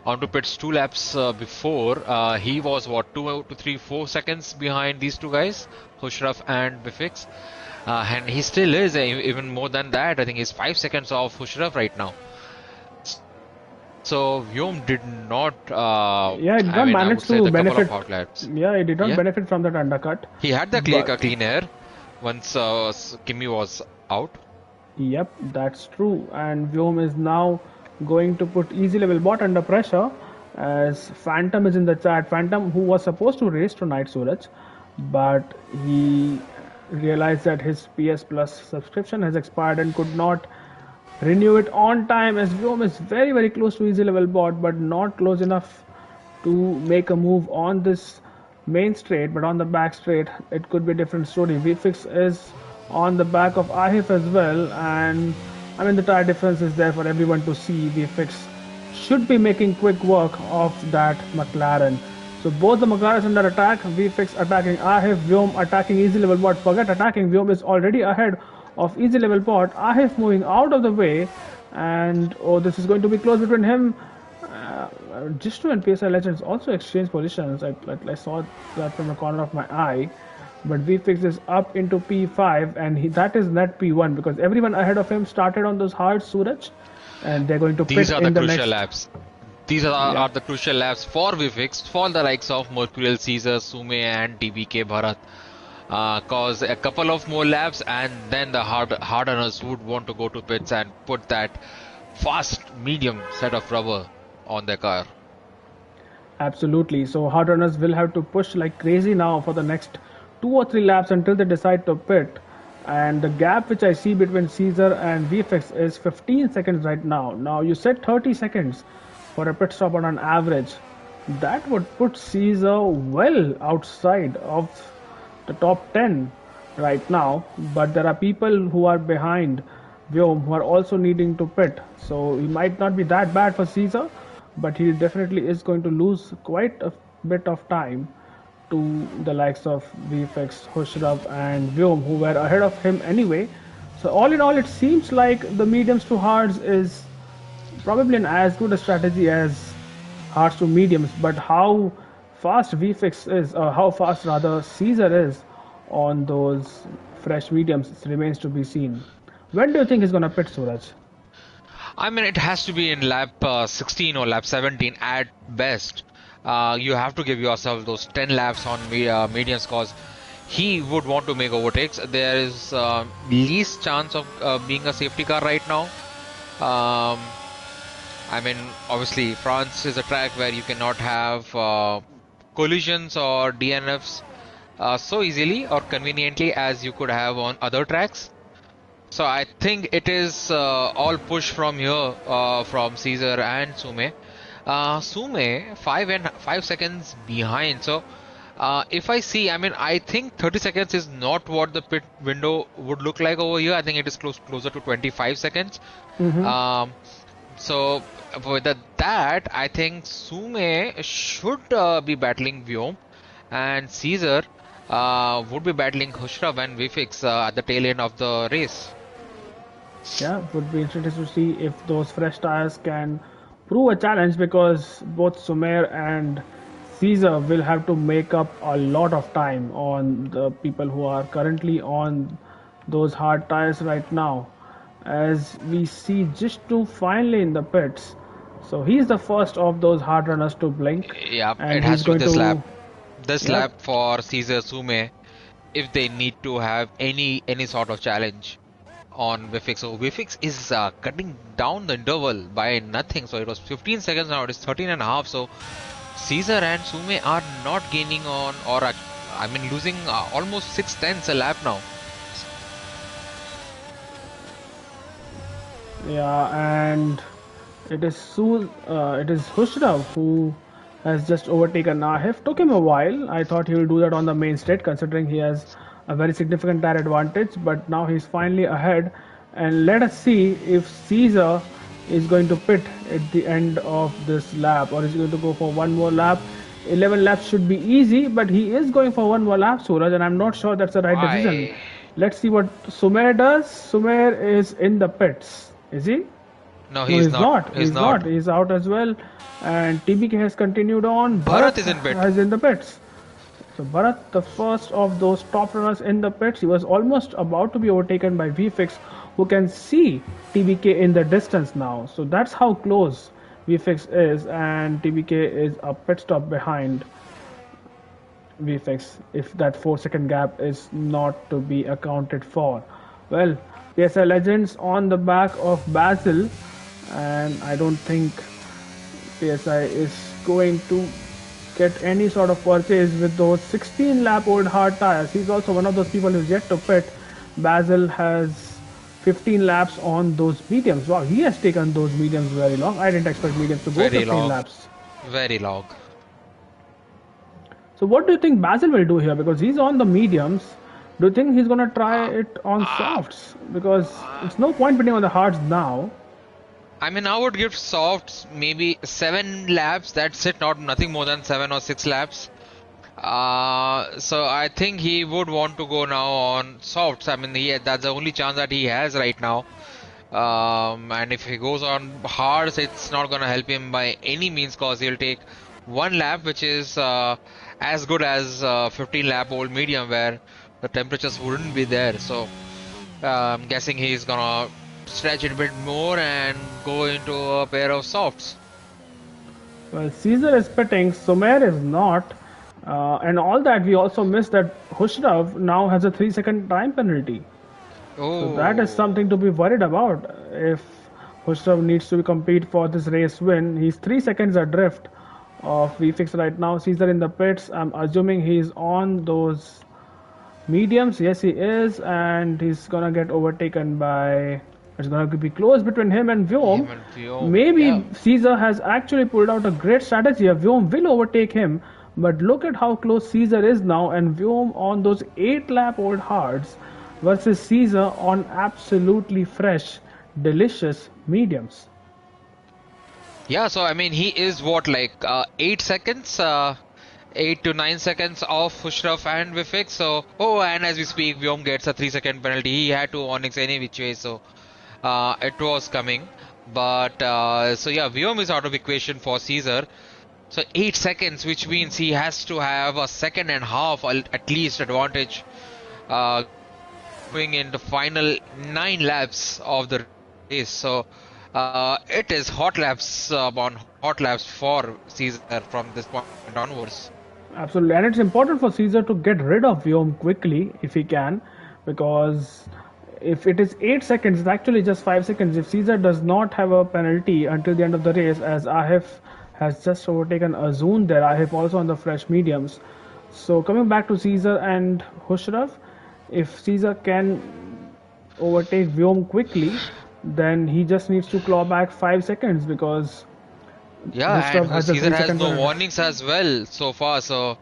onto pits 2 laps before. He was what 2 to 3 4 seconds behind these two guys, Hushraf and Bifix, and he still is even more than that. I think he's 5 seconds off Hushraf right now. So Vyom did not. Yeah, he did I not mean, I manage would say to the couple of benefit. hot laps. Yeah, he did not Yeah, benefit from that undercut. he had the But clean air once Kimmy was out. yep, that's true. And Vyom is now going to put easy level bot under pressure as Phantom is in the chat. Phantom, who was supposed to race tonight, Suraj, but he realized that his PS Plus subscription has expired and could not renew it on time, as Vyom is very close to easy level bot, but not close enough to make a move on this main straight, but on the back straight, it could be a different story. VFix is on the back of Ahif as well, and I mean, the tire difference is there for everyone to see. VFX should be making quick work of that McLaren. So both the McLarens under attack, VFX attacking Ahif, Vyom attacking easy level bot. Forget attacking, Vyom is already ahead of easy level bot. Ahif moving out of the way, and oh, this is going to be close between him. Jistu and PSI Legends also exchange positions. I saw that from the corner of my eye. But VFix is up into P5, and that is net P1 because everyone ahead of him started on those hard Suraj, and they're going to These pit are the in the crucial next. laps. These Yeah, are the crucial laps for Vivix, for the likes of Mercurial, Caesar, Sume, and TBK Bharat. Cause a couple of more laps, and then the hard runners would want to go to pits and put that fast medium set of rubber on their car. absolutely. So hard runners will have to push like crazy now for the next 2 or 3 laps until they decide to pit. And the gap which I see between Caesar and VFX is 15 seconds right now. Now you said 30 seconds for a pit stop on an average. That would put Caesar well outside of the top 10 right now. But there are people who are behind Vyom who are also needing to pit. So he might not be that bad for Caesar, but he definitely is going to lose quite a bit of time to the likes of VFX, Hushraf, and Vyom, who were ahead of him anyway. So all in all, it seems like the mediums to hards is probably an as good a strategy as hards to mediums. But how fast VFX is, or how fast rather Caesar is on those fresh mediums remains to be seen. When do you think he's gonna pit, Suraj? I mean, it has to be in lap 16 or lap 17 at best. You have to give yourself those 10 laps on medians, cause he would want to make overtakes. There is least chance of being a safety car right now. Um, I mean, obviously, France is a track where you cannot have collisions or DNFs so easily or conveniently as you could have on other tracks. So I think it is all push from here from Caesar and Sume. Sume 5 seconds behind. So if I see, I mean, I think 30 seconds is not what the pit window would look like over here. I think it is closer to 25 seconds. Um, so with that, I think Sume should be battling Vyom, and Caesar would be battling Hushraf and Vifix at the tail end of the race. Yeah, would be interesting to see if those fresh tires can prove a challenge because both Sumer and Caesar will have to make up a lot of time on the people who are currently on those hard tires right now. As we see Jistu finally in the pits. So he's the first of those hard runners to blink, Yeah, and it he's has to be going this lap. to, This yeah, lap for Caesar Sume if they need to have any sort of challenge on Vifix. So Vifix is cutting down the interval by nothing. So it was 15 seconds, now it is 13 and a half. So Caesar and Sume are not gaining on, or I mean losing almost 6 tenths a lap now. yeah, and it is Hushraf who has just overtaken Nahif. Took him a while. I thought he will do that on the main straight, considering he has a very significant tire advantage. But now he's finally ahead, and let us see if Caesar is going to pit at the end of this lap, or is he going to go for one more lap. 11 laps should be easy, but he is going for one more lap, Suraj, and I'm not sure that's the right decision. I Let's see what Sumer does. Sumer is in the pits. Is he? No, No, he's he's not. not. He's He's not. not. He's out as well. And TBK has continued on. Bharat Bharat is in bit. has in the pits. So Bharat, the first of those top runners in the pits, he was almost about to be overtaken by VFix, who can see TBK in the distance now. So that's how close VFix is, and TBK is a pit stop behind VFX if that 4 second gap is not to be accounted for. Well, PSI Legends on the back of Basil, and I don't think PSI is going to get any sort of purchase with those 16 lap old hard tires. He's also one of those people who's yet to pit. Basil has 15 laps on those mediums. Wow, he has taken those mediums very long. I didn't expect mediums to go Very 15 long. laps. Very long. So what do you think Basil will do here? Because he's on the mediums. Do you think he's gonna try Uh, it on uh, softs? Because uh, it's no point betting on the hards now. I mean, I would give softs maybe 7 laps. That's it, not nothing more than 7 or 6 laps. So I think he would want to go now on softs. I mean, that's the only chance that he has right now. And if he goes on hards, it's not gonna help him by any means, cause he'll take 1 lap, which is as good as 15 lap old medium where the temperatures wouldn't be there. So I'm guessing he's gonna stretch it a bit more and go into a pair of softs. Well, Caesar is pitting, Sumer is not. And all that, we also missed that Hushrav now has a 3 second time penalty. So that is Oh, something to be worried about. If Hushrav needs to compete for this race win, he's 3 seconds adrift of VFix right now. Caesar in the pits. I'm assuming he's on those mediums. Yes, he is, and he's gonna get overtaken by. It's gonna be close between him and Vyom. him and Vyom. Yeah. Maybe Caesar has actually pulled out a great strategy. Vyom will overtake him, but look at how close Caesar is now, and Vyom on those 8 lap old hards versus Caesar on absolutely fresh, delicious mediums. Yeah, so I mean, he is what, like 8 seconds, 8 to 9 seconds off Hushraf and Vifik. So, oh, and as we speak, Vyom gets a 3 second penalty. He had to Onyx any which way, so it was coming. But so yeah, Vyom is out of equation for Caesar. So 8 seconds, which means he has to have a second and half at least advantage uh, going in the final 9 laps of the race. So it is hot laps on hot laps for Caesar from this point onwards. Absolutely, and it's important for Caesar to get rid of Vyom quickly if he can, because if it is 8 seconds, it's actually just 5 seconds. If Caesar does not have a penalty until the end of the race, as Ahif has just overtaken Azun there, Ahif also on the fresh mediums. So coming back to Caesar and Hushraf, if Caesar can overtake Vyom quickly, then he just needs to claw back 5 seconds because Yeah, Hushraf and has a Caesar three has second no penalty. warnings as well so far. So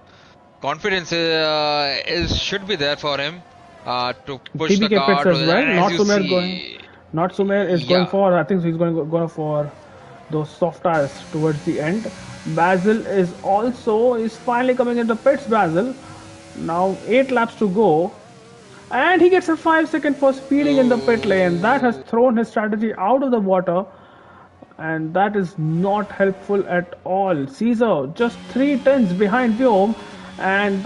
confidence is should be there for him to push the TBK car pits to as the, well. and as Not you Sumer going. see, Not Sumer is going yeah. for. I think he's going for those soft tires towards the end. Basil is finally coming into pits. Basil now 8 laps to go. And he gets a 5 second for speeding in the pit lane. That has Oh, thrown his strategy out of the water, and that is not helpful at all. Caesar just 3 tenths behind Vyom, and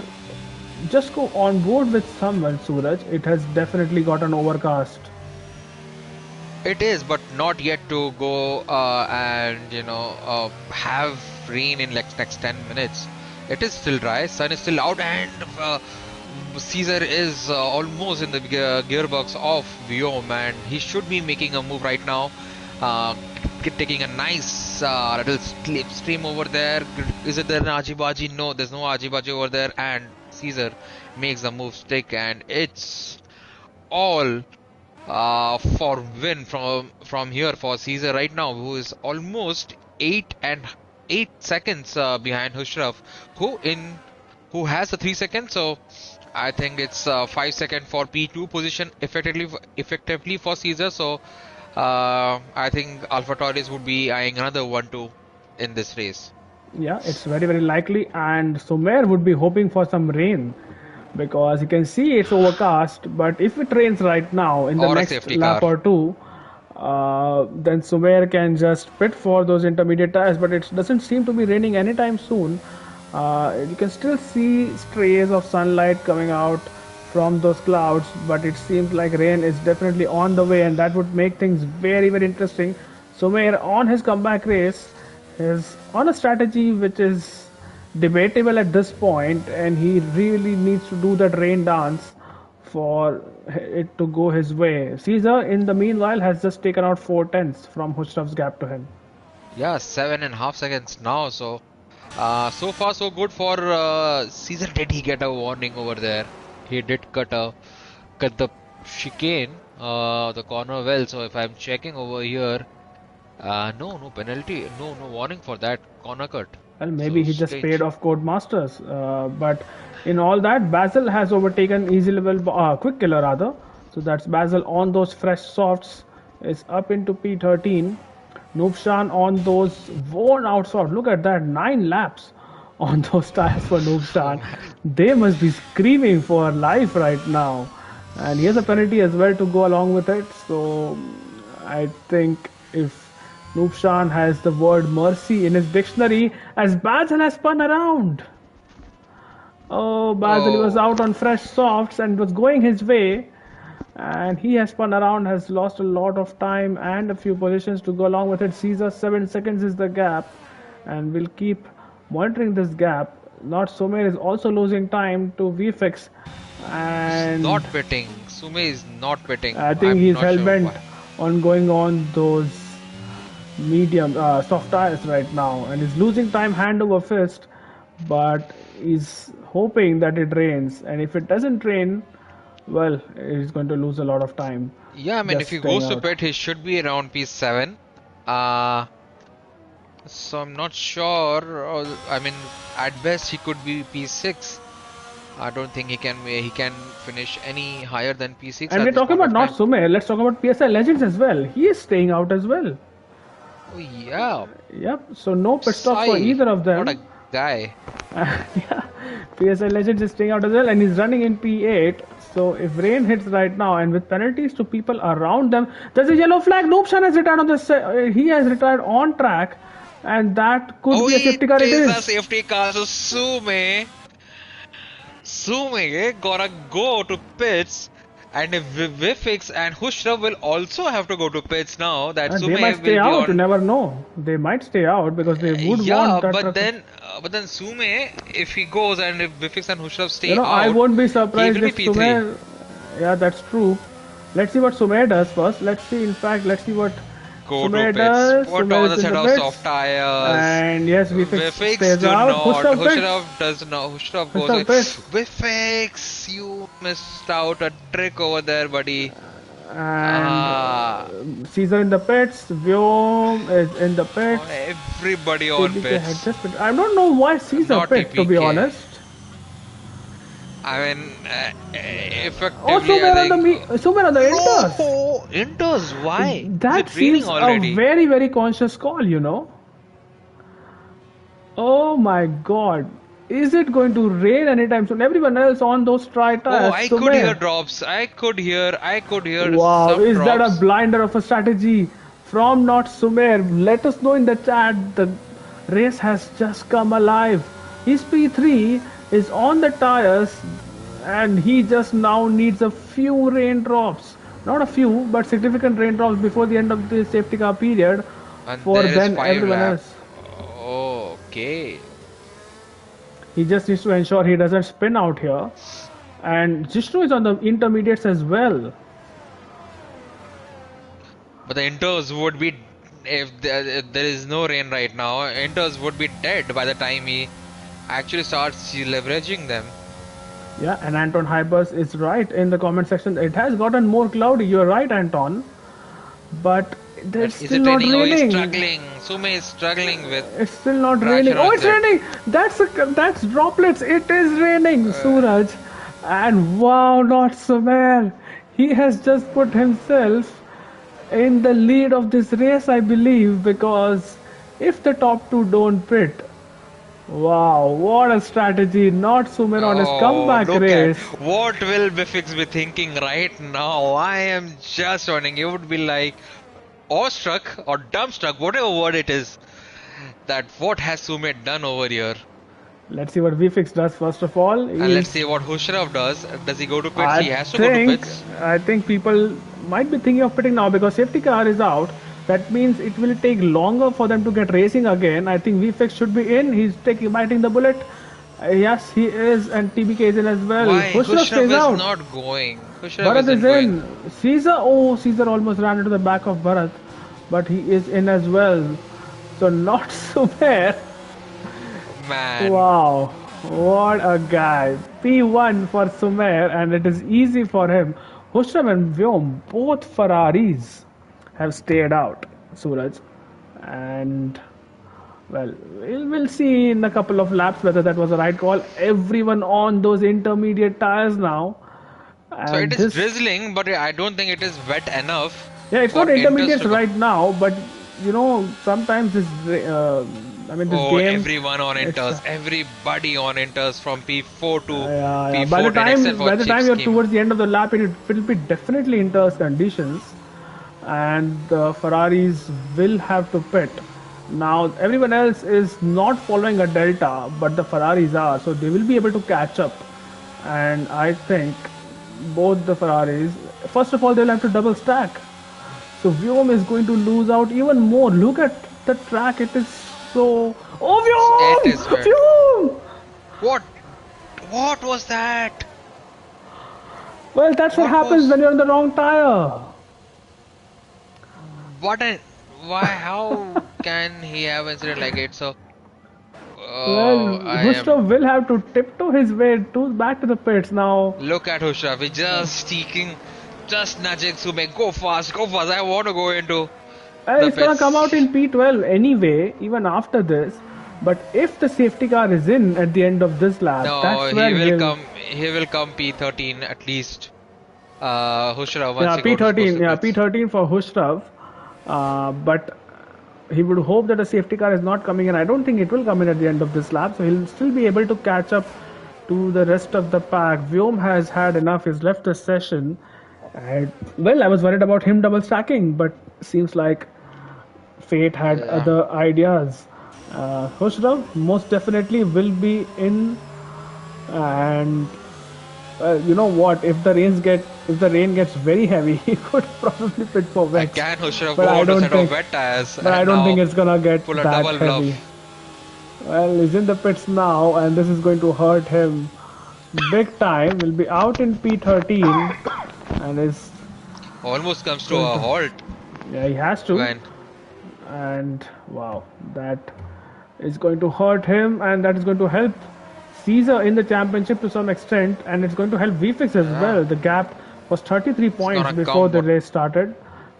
just go on board with someone, Suraj. It has definitely got an overcast. it is, but not yet to go and have rain in like next 10 minutes. It is still dry, sun is still out, and Caesar is almost in the gearbox of Viom, and he should be making a move right now. Uh, Taking a nice little slipstream over there. Is it there an Ajibaji? No, there's no Ajibaji over there, and Caesar makes the move stick, and it's all for win from here for Caesar right now, who is almost 8 seconds behind Hushraf, who in who has the 3 seconds. So I think it's 5 second for P2 position effectively for Caesar. So I think Alpha Taurus would be eyeing another 1-2 in this race. Yeah, it's very, very likely. And Sumer would be hoping for some rain because you can see it's overcast. But if it rains right now in the Or a next safety lap car. or two, then Sumer can just pit for those intermediate tires. But it doesn't seem to be raining anytime soon. You can still see strays of sunlight coming out from those clouds, but it seems like rain is definitely on the way, and that would make things very, very interesting. Sumer on his comeback race is on a strategy which is debatable at this point, and he really needs to do that rain dance for it to go his way. Caesar, in the meanwhile, has just taken out 4 tenths from Hushraf's gap to him. Yeah, 7.5 seconds now. So so far so good for Caesar. Did he get a warning over there? He did cut the chicane, the corner well. So if I'm checking over here, no penalty, no warning for that corner cut. Well, maybe So he just paid strange. off Codemasters. But in all that, Basil has overtaken Easy Level Quick Killer rather. So that's Basil on those fresh softs is up into P13. Noobshan on those worn out softs. Look at that, 9 laps on those tires for Oh Noobshan. man. They must be screaming for life right now. And here's a penalty as well to go along with it. So I think if Noobshan has the word mercy in his dictionary as Basil has spun around. Oh, Basil was Oh. out on fresh softs and was going his way. And he has spun around, has lost a lot of time and a few positions to go along with it. Caesar, 7 seconds is the gap. And we'll keep monitoring this gap. Not Somer is also losing time to VFX. He's not And betting. Sume is not betting. I think I'm he's not hell sure bent why. on going on those medium soft tires right now, and he's losing time hand over fist. But he's hoping that it rains, and if it doesn't rain, well, he's going to lose a lot of time Yeah, I mean, if just he staying goes to out. pit, he should be around P7. Uh, so I'm not sure. I mean, at best he could be P6. I don't think he can finish any higher than P6 And at we're this talking point about of not time. Sumer, let's talk about PSI Legends as well. He is staying out as well. Oh yeah, Yep, so no pit stops for Sai, either of what a them. guy. Yeah, PSI Legends is staying out as well, and he's running in P8. So if rain hits right now, and with penalties to people around them, there's a yellow flag. Noobshan has retired on this. He has retired on track, and that could Oh, be a it safety car. It is a is. safety car. So Sume gotta go to pits, and if Vifix and Hushra will also have to go to pits now. That They might Sume stay will be out. You on. never know. They might stay out because they would want Yeah, that but truck. then Sume, if he goes and if Vifix and Hushra You stay know, I out, won't be he surprised will be if P3. Sumer. Yeah, that's true. Let's see what Sumer does first. Let's see. In fact, let's see what Go to Sumer pits. does. Put Sumer on is the in set the of soft pits. tires. And yes, VFX Vifix stays do out. not. Hushraf pits. Hushraf does not. Hushraf goes Hushraf like, pits. Vifix, you missed out a trick over there, buddy. And Ah, Caesar in the pits. Vyom is in the pits. everybody on TPK had pits. just pit. I don't know why Caesar Not pit, to be TPK. honest. I mean, Oh, effectively, I Sumer on the think. Sumer on the Inters. No! Indoors, why? Is That it raining seems a already? very, very conscious call, you know. Oh my god. Is it going to rain anytime soon? Everyone else on those tri Oh, tires, I could hear Sumer. drops. I could hear Wow, some is that a drops. blinder of a strategy from not Sumer? Let us know in the chat. The race has just come alive. His P3 is on the tires and he just now needs a few raindrops. Not a few, but significant raindrops before the end of the safety car period And for there is then five everyone lap. else. Okay. He just needs to ensure he doesn't spin out here. And Jishnu is on the intermediates as well. But the inters would be, if there is no rain right now, inters would be dead by the time he actually starts leveraging them. Yeah, and Anton Hybers is right in the comment section. It has gotten more cloudy. You're right, Anton. But But it's is still it not raining? Oh, he's raining. struggling. Sume is struggling with It's still not raining. traction Oh, on it's jet. raining. That's droplets. It is raining, Uh, Suraj. And wow, not Sumer. He has just put himself in the lead of this race, I believe, because if the top two don't pit, wow, what a strategy! Not Sumer on his oh, comeback look at race. what will Bifix be thinking right now. I am just running. He would be like awestruck or dumbstruck, whatever word it is, that what has Sume done over here? Let's see what VFix does first of all. And let's He's see what Hushraf does. Does he go to pits? I He has to go to think pits. I think people might be thinking of pitting now because safety car is out. That means it will take longer for them to get racing again. I think VFX should be in. He's taking biting the bullet. Yes, he is, and TBK is in as well. Why? Hushra Hushraf stays is out. not going. Hushraf Bharat is isn't going. in. Caesar, oh, Caesar almost ran into the back of Bharat, but he is in as well. So not Sumer. Man. Wow, what a guy. P1 for Sumer, and it is easy for him. Hushram and Vyom, both Ferraris, have stayed out, Suraj. And, well, we'll see in a couple of laps whether that was a right call. Everyone on those intermediate tires now. So it And is this, drizzling, but I don't think it is wet enough yeah, it's for not inters intermediates to go. right now, but sometimes this Oh, game, everyone on it's inters. Everybody on inters from P4 to yeah, yeah. P14 except for By the Chip time you're Scheme. towards the end of the lap, it will be definitely in terse conditions, and the Ferraris will have to pit. Now, everyone else is not following a delta, but the Ferraris are, so they will be able to catch up. And I think both the Ferraris, first of all, they'll have to double stack. So Vyom is going to lose out even more. Look at the track; it is so. Oh, It is Vyom! wet. Vyom! What? What was that? Well, that's what What happens was? when you're on the wrong tire. What an, why? How can he have incident like it? So, Well, oh, I am. Gustav will have to tiptoe his way to back to the pits now. Look at Hushraf. He's just sneaking, just nudging Sume. Go fast, go fast. I want to go into the He's gonna come out pits. in P12 anyway, even after this. But if the safety car is in at the end of this lap, No, that's he where will he'll. come. He will come P13 at least. Hushraf once Yeah, he goes P13. to Yeah, pits. P13 for Hushrav. But he would hope that a safety car is not coming in. I don't think it will come in at the end of this lap, so he'll still be able to catch up to the rest of the pack. Vyom has had enough. He's left the session. And, well, I was worried about him double stacking, but seems like fate had Yeah. other ideas. Hushrav most definitely will be in, and you know what? If the rain gets very heavy, he could probably pit for wets. Again, Hushraf But go I on to don't set of think, wet tires but I and don't think now it's gonna get pull a that double heavy. bluff. Well, he's in the pits now, and this is going to hurt him big time. Will be out in P13, and is Almost comes to going a to. halt Yeah, he has to. when And wow, that is going to hurt him, and that is going to help Caesar in the championship to some extent, and it's going to help VFix as yeah, well. The gap was 33 it's points gonna before come. the But race started,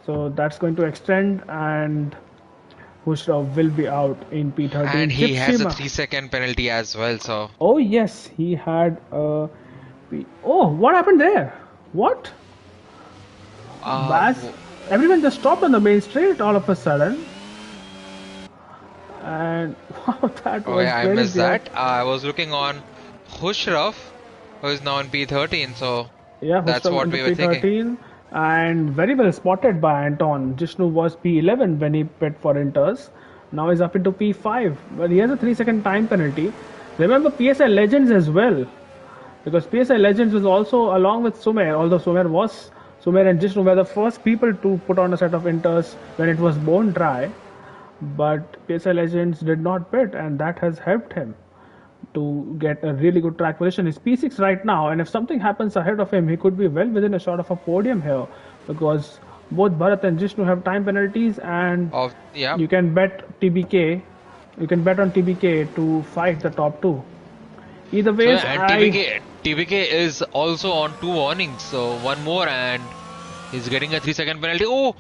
so that's going to extend, and Bushrov will be out in and P13. Chip he has a Shima. 3-second penalty as well. So Oh yes, he had a. Oh, what happened there? What? uh, Bass? w- Everyone just stopped on the main straight all of a sudden. And wow, that Oh was yeah, I very missed clear. that. I was looking on Hushraf, who is now in P13, so Yeah, that's Hustav what into we were thinking. P13 and very well spotted by Anton. Jishnu was P11 when he pit for Inters. Now he's up into P5, but he has a 3 second time penalty. Remember PSI Legends as well, because PSI Legends was also along with Sumer, although Sumer and Jishnu were the first people to put on a set of Inters when it was bone dry, but PSI Legends did not pit, and that has helped him to get a really good track position. He's P6 right now, and if something happens ahead of him, he could be well within a shot of a podium here because both Bharat and Jishnu have time penalties, and Of yeah, you can bet TBK. You can bet on TBK to fight the top two. Either so ways, yeah, and TBK is also on two warnings, so one more and he's getting a 3 second penalty. Oh,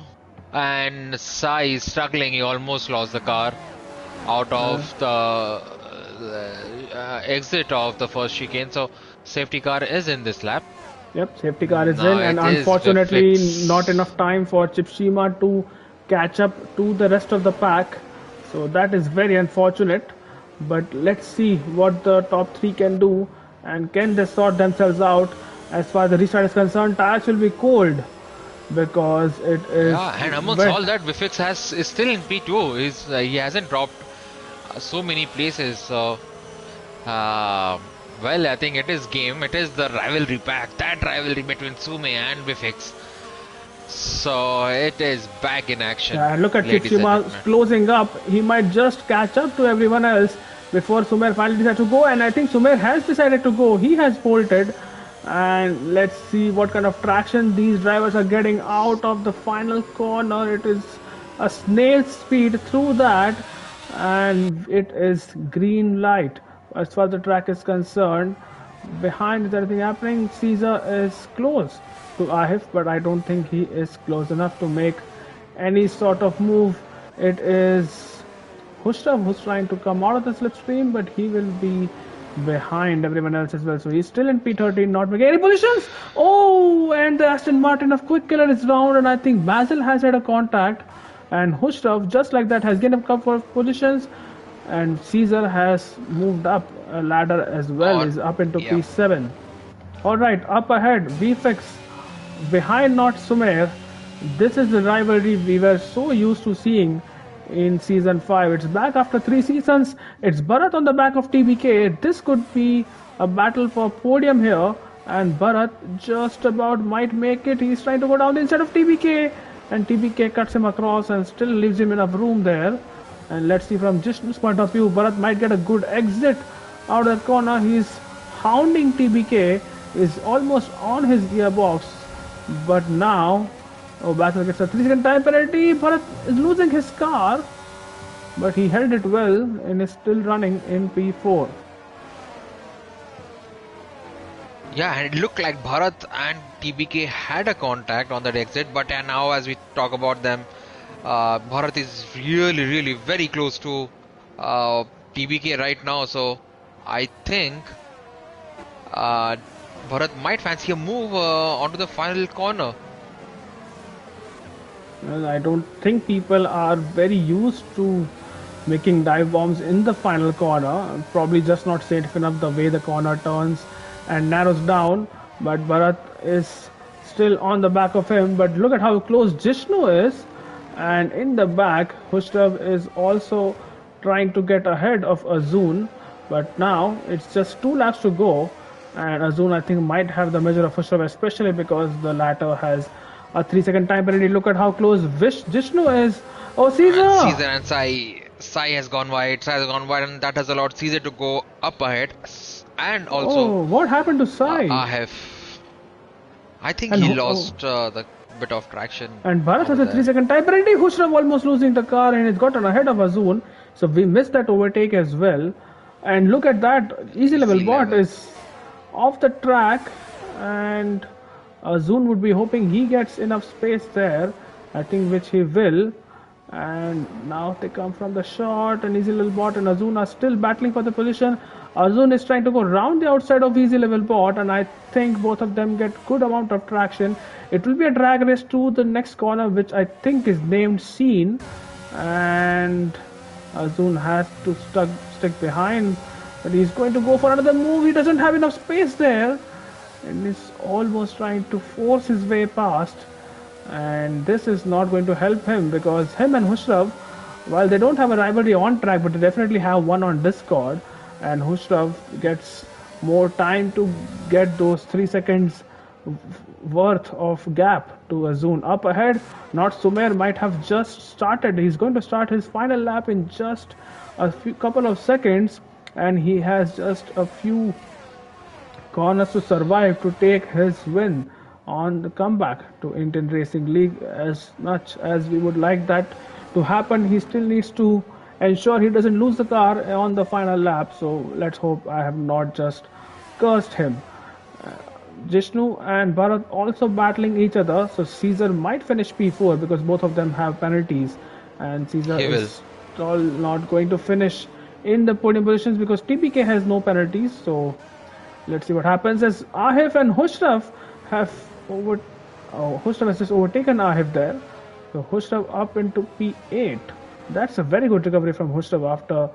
and Sai is struggling. He almost lost the car out uh, of the exit of the first chicane. So safety car is in this lap. yep, safety car is No, in, and it is unfortunately, not Vifix. enough time for Chipshima to catch up to the rest of the pack. So that is very unfortunate. But let's see what the top three can do, and can they sort themselves out. As far as the restart is concerned, tires will be cold because it is Yeah, and amongst wet. all that, Vifix has is still in P2. He hasn't dropped so many places. So, well, I think it is game. It is the rivalry pack. That rivalry between Sume and Vifix. So it is back in action, Yeah, and look at ladies and Chipchima gentlemen. closing up. He might just catch up to everyone else before Sumer finally decides to go. And I think Sumer has decided to go. He has bolted. And let's see what kind of traction these drivers are getting out of the final corner. It is a snail's speed through that, and it is green light as far as the track is concerned. Behind, is anything happening? Caesar is close to Ahif, but I don't think he is close enough to make any sort of move. It is Hustav who's trying to come out of the slipstream, but he will be behind everyone else as well. So he's still in P13, not making any positions. Oh, and the Aston Martin of Quick Killer is down, and I think Basil has had a contact. And Hustav, just like that, has gained a couple of positions. And Caesar has moved up a ladder as well, On, is up into yeah. P7. Alright, up ahead, VFX behind not Sumer. This is the rivalry we were so used to seeing in season 5. It's back after 3 seasons. It's Bharat on the back of TBK. This could be a battle for podium here, and Bharat just about might make it. He's trying to go down instead of TBK, and TBK cuts him across and still leaves him enough room there. And let's see from Jishnu's point of view, Bharat might get a good exit out of the corner. He's hounding TBK, is almost on his gearbox, but now, oh, Basil gets a 3 second time penalty. Bharat is losing his car, but he held it well and is still running in P4. Yeah, and it looked like Bharat and TBK had a contact on that exit, but now as we talk about them, Bharat is really very close to TBK right now. So I think uh, Bharat might fancy a move onto the final corner. Well, I don't think people are very used to making dive bombs in the final corner. Probably just not safe enough the way the corner turns and narrows down. But Bharat is still on the back of him. But look at how close Jishnu is. And in the back, Hushtav is also trying to get ahead of Azun. But now it's just 2 laps to go. And Azun, I think, might have the measure of Hushtav, especially because the latter has a 3 second time penalty. Look at how close Jishnu is. Oh, And Caesar! Caesar and Sai has gone wide. Sai has gone wide, and that has allowed Caesar to go up ahead. And also, Oh, what happened to Sai? I have. I think And he oh, lost the bit of traction and Bharat has over a 3 there. second time penalty. Hushrav almost losing the car and he's gotten ahead of Azun. So we missed that overtake as well. And look at that. Easy level Easy bot level. is off the track, and Azun would be hoping he gets enough space there. I think which he will. And now they come from the short, and Easy Little Bot and Azun are still battling for the position. Azun is trying to go round the outside of Easy Level Bot, and I think both of them get good amount of traction. It will be a drag race to the next corner, which I think is named Scene. And Azun has to stick behind, but he's going to go for another move. He doesn't have enough space there, and is almost trying to force his way past. And this is not going to help him because him and Hushrav, while they don't have a rivalry on track, but they definitely have one on Discord, and Hushrav gets more time to get those 3 seconds worth of gap to Azun. Up ahead, not Sumer might have just started. He's going to start his final lap in just a couple of seconds, and he has just a few corners to survive to take his win on the comeback to Indian Racing League. As much as we would like that to happen, he still needs to ensure he doesn't lose the car on the final lap. So let's hope I have not just cursed him. Jishnu and Bharat also battling each other, so Caesar might finish P4 because both of them have penalties, and Caesar He will. is still not going to finish in the podium positions because TPK has no penalties. So let's see what happens as Ahif and Hushraf have over. Oh, Hushraf has just overtaken Ahif there. So Hushraf up into P8. That's a very good recovery from Hushraf after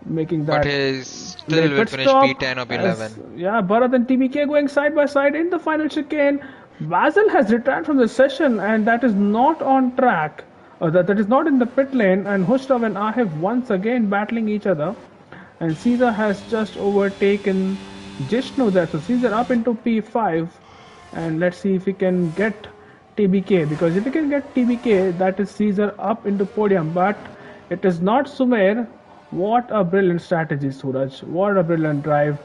making But that he still late will pit finish stop. P10 or As P11. yeah, Bharat and TBK going side by side in the final chicane. Basil has retired from the session, and that is not on track. That is not in the pit lane. And Hushraf and Ahif once again battling each other. And Caesar has just overtaken Jishnu there. So Caesar up into P5. And let's see if he can get TBK. Because if he can get TBK, that is Caesar up into podium. But it is not Sumer. What a brilliant strategy, Suraj. What a brilliant drive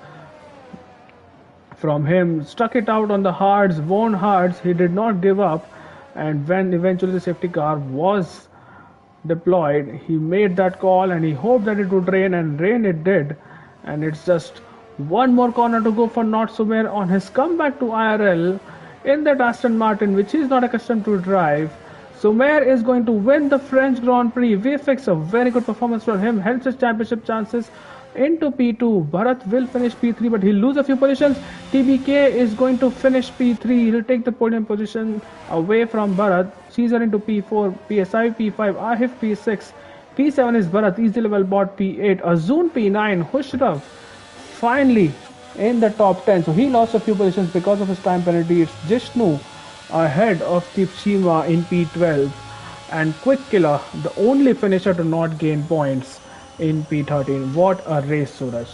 from him. Stuck it out on the hards, won hards. He did not give up. And when eventually the safety car was deployed, he made that call and he hoped that it would rain, and rain it did. And it's just one more corner to go for Not Sumer on his comeback to IRL in that Aston Martin, which he is not accustomed to drive. Sumer is going to win the French Grand Prix. VFX, a very good performance from him, helps his championship chances into P2. Bharat will finish P3, but he'll lose a few positions. TBK is going to finish P3. He'll take the podium position away from Bharat. Caesar into P4, PSI P5, Ahif P6, P7 is Bharat, easy level bot P8, Azun P9, Hushraf finally in the top 10. So he lost a few positions because of his time penalty. It's Jishnu ahead of Tipchima in P12, and Quick Killer, the only finisher to not gain points in P13. What a race, Suraj.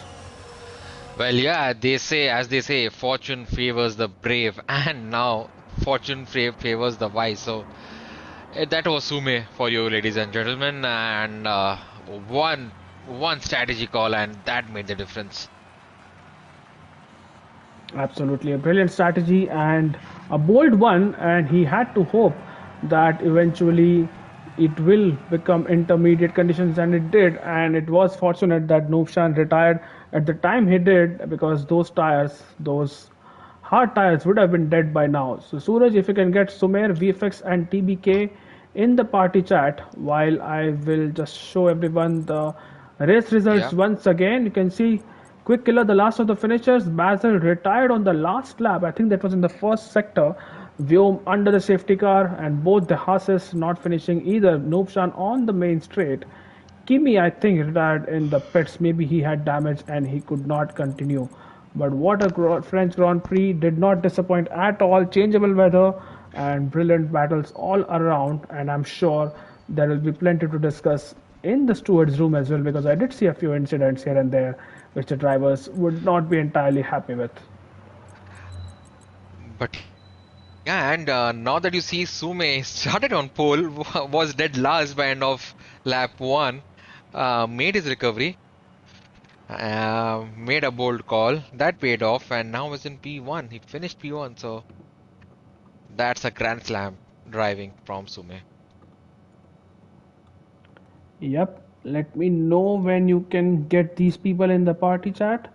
Well, yeah, as they say, fortune favors the brave, and now fortune favors the wise. So that was Sume for you, ladies and gentlemen, and one strategy call, and that made the difference. Absolutely, a brilliant strategy and a bold one, and he had to hope that eventually it will become intermediate conditions, and it did. And it was fortunate that Noobshan retired at the time he did, because those tires, those hard tires, would have been dead by now. So Suraj, if you can get Sumer, VFX and TBK in the party chat, while I will just show everyone the race results Yeah. once again. You can see Quick Killer, the last of the finishers. Basil retired on the last lap. I think that was in the first sector. Vyom under the safety car, and both the Haas's not finishing either. Noobshan on the main straight. Kimi, I think, retired in the pits. Maybe he had damage and he could not continue. But what a French Grand Prix, did not disappoint at all. Changeable weather and brilliant battles all around. And I'm sure there will be plenty to discuss in the steward's room as well, because I did see a few incidents here and there which the drivers would not be entirely happy with. But yeah, and now that you see Sume started on pole, was dead last by end of lap one, made his recovery, made a bold call that paid off, and now is in P1. He finished P1, so that's a grand slam driving from Sume. Yep. Let me know when you can get these people in the party chat.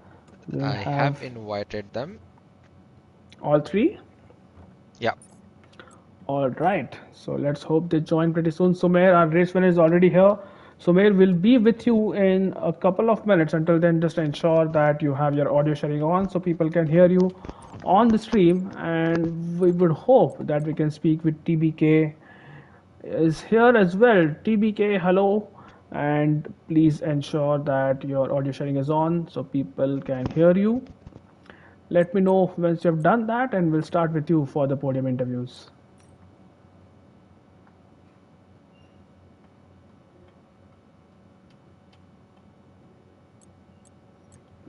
We'll I have have invited them. all three. Yeah. All right. So let's hope they join pretty soon. Sumer, our race winner, is already here. Sumer will be with you in a couple of minutes. Until then, just ensure that you have your audio sharing on so people can hear you on the stream. And we would hope that we can speak with TBK is here as well. TBK, hello. And please ensure that your audio sharing is on so people can hear you. Let me know once you have done that, and we'll start with you for the podium interviews.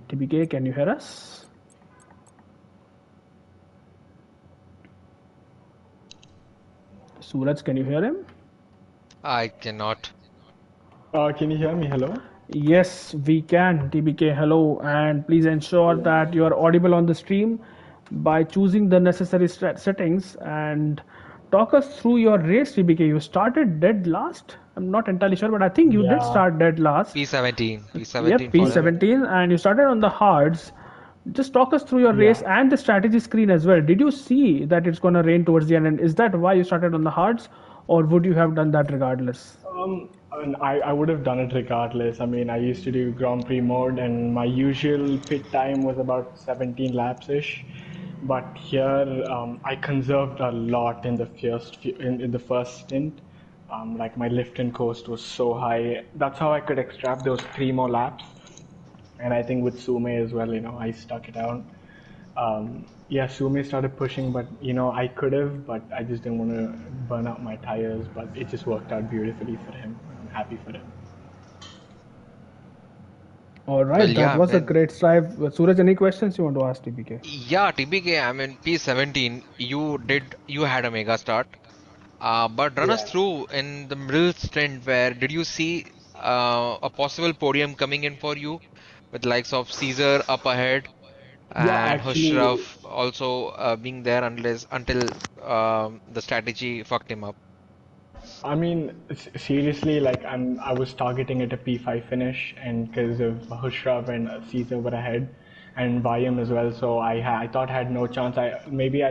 TBK, can you hear us? Suraj, can you hear him? I cannot. Can you hear me? Hello? Yes, we can. TBK, hello, and please ensure that you are audible on the stream by choosing the necessary settings and talk us through your race, TBK. You started dead last. I'm not entirely sure, but I think you did Yeah, start dead last. P17. Yep, P17 for him. yeah. P17, and you started on the hards. Just talk us through your race Yeah. and the strategy screen as well. Did you see that it's going to rain towards the end? And is that why you started on the hards, or would you have done that regardless? And I would have done it regardless. I mean, I used to do Grand Prix mode, and my usual pit time was about 17 laps ish. But here, I conserved a lot in the in the first stint. Like my lift and coast was so high. That's how I could extract those 3 more laps. And I think with Sume as well, I stuck it out. Yeah, Sume started pushing, but I could have, but I just didn't want to burn out my tires. But it just worked out beautifully for him. I'm happy for him. All Well, right, that yeah, was a man. great strive. Suraj, any questions you want to ask TBK? Yeah, TBK, I mean, P17, you had a mega start. But run us Yeah. through in the middle stint where did you see a possible podium coming in for you with likes of Caesar up ahead Yeah, and actually, Hushraf also being there until the strategy fucked him up. I mean, seriously, like I was targeting at a P5 finish, and because of Hushraf and Caesar were ahead, and Vyam as well, so I thought I had no chance. I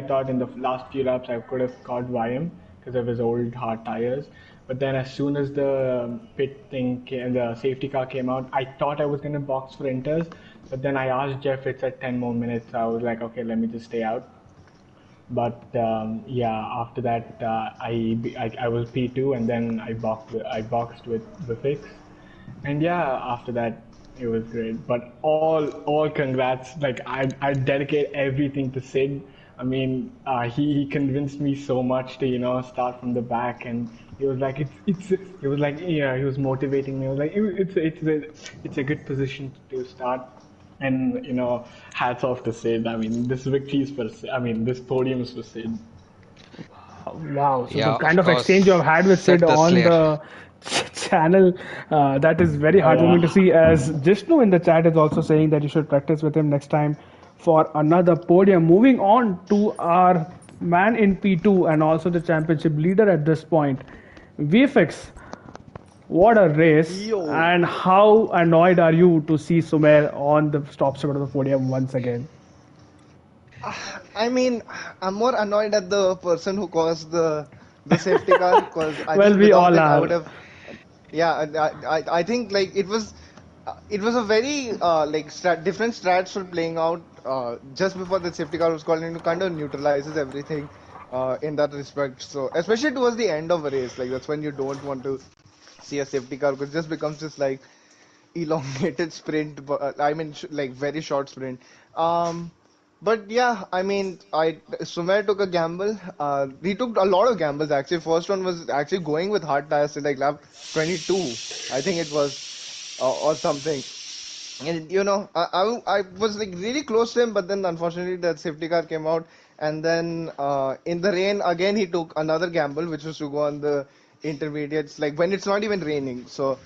thought in the last few laps I could have caught Vyam because of his old hard tires, but then as soon as the pit thing came, the safety car came out, I thought I was gonna box for Inters, but then I asked Jeff, it's at 10 more minutes. I was like, okay, let me just stay out. But yeah, after that, I was P2, and then I boxed with Bifix, and yeah, after that it was great. But all congrats! Like I dedicate everything to Sid. I mean, he convinced me so much to start from the back, and he was like he was like, yeah, he was motivating me. He was like, it's a good position to start. And hats off to Sid. I mean, this victory is for Sid. I mean, this podium is for Sid. Wow, so the Yeah, kind of of exchange you've course, had with Sid set the on slayer. the channel, that is very heartwarming to Yeah. see. As Jishnu in the chat is also saying that you should practice with him next time for another podium. Moving on to our man in P2 and also the championship leader at this point, VFX. What a race! Yo, And how annoyed are you to see Sumer on the top spot of the podium once again? I mean, I'm more annoyed at the person who caused the safety car because I Well, think we without all it I would are. have. Yeah, I think like it was a very like different strats were playing out just before the safety car was called in to kind of neutralizes everything in that respect. So especially towards the end of a race, like that's when you don't want to see a safety car because it just becomes this like elongated sprint, but I mean like very short sprint. Um, but yeah, I mean, Sumer took a gamble. He took a lot of gambles actually. First one was actually going with hard tires till like lap 22, I think it was, or something. And I was like really close to him, but then unfortunately the safety car came out, and then in the rain again he took another gamble, which was to go on the intermediates, like when it's not even raining. So,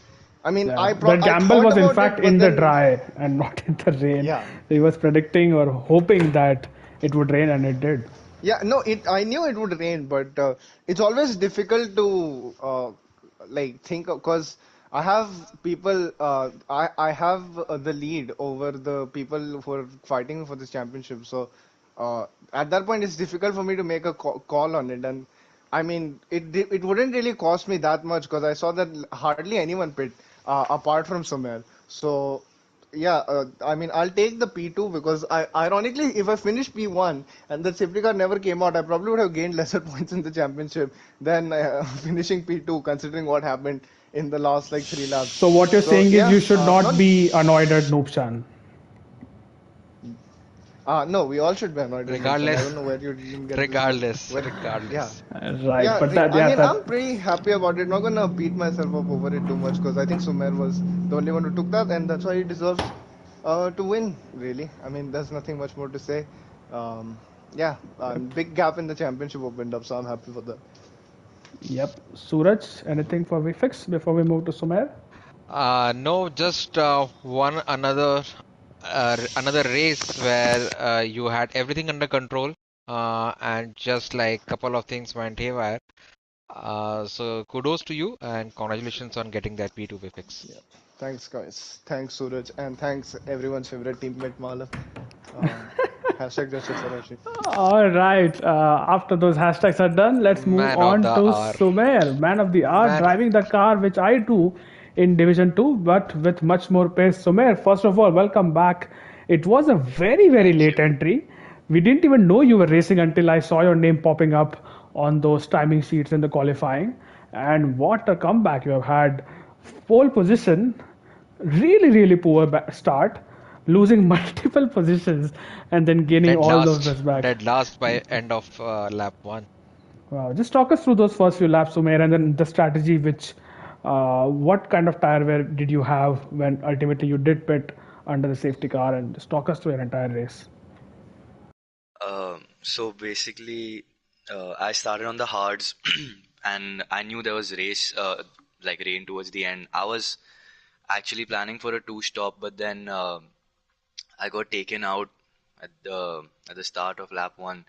I mean, Yeah, the I gamble thought was in about fact it, but in the then dry and not in the rain. yeah. He was predicting or hoping that it would rain, and it did. Yeah, no, I knew it would rain, but it's always difficult to like think because I have people I have the lead over the people who are fighting for this championship. So at that point, it's difficult for me to make a call on it. And I mean, it wouldn't really cost me that much because I saw that hardly anyone pit apart from Sumer. So yeah, I mean, I'll take the P2 because ironically, if I finish P1 and the safety car never came out, I probably would have gained lesser points in the championship than finishing P2, considering what happened in the last like 3 laps. So what you're So saying is yeah, you should not not be annoyed at Noobshan. no, we all should be annoyed with Nushan. I Regardless, don't know where you didn't get this from. regardless, Where, yeah, regardless. Right, yeah. but that I yeah mean, that I'm pretty happy about it. Not gonna beat myself up over it too much because I think Sumer was the only one who took that, and that's why he deserves to win. Really, I mean, there's nothing much more to say. Yeah, big gap in the championship opened up, so I'm happy for that. yep. Suraj, anything for VFX before we move to Sumer? No, just one another race where you had everything under control, and just like couple of things went haywire. So kudos to you and congratulations on getting that P2 fix. Yeah. Thanks, guys. Thanks, Suraj, and thanks everyone's favorite teammate Malav. Um, hashtag justice for Rashid. All right. After those hashtags are done, let's move Man of on the to hour. Sumer, man of the hour, Man, driving the car which I do in Division 2, but with much more pace. Sumer, first of all, welcome back. It was a very, very Thank late you. entry. We didn't even know you were racing until I saw your name popping up on those timing sheets in the qualifying. And what a comeback you have had. Pole position, really, really poor start, losing multiple positions and then gaining all those best back. dead last by end of lap one. Wow. Just talk us through those first few laps, Sumer, and then the strategy which, what kind of tire wear did you have when ultimately you did pit under the safety car, and just talk us through your entire race. So basically, I started on the hards, and I knew there was like rain towards the end. I was actually planning for a two stop, but then I got taken out at the start of lap one,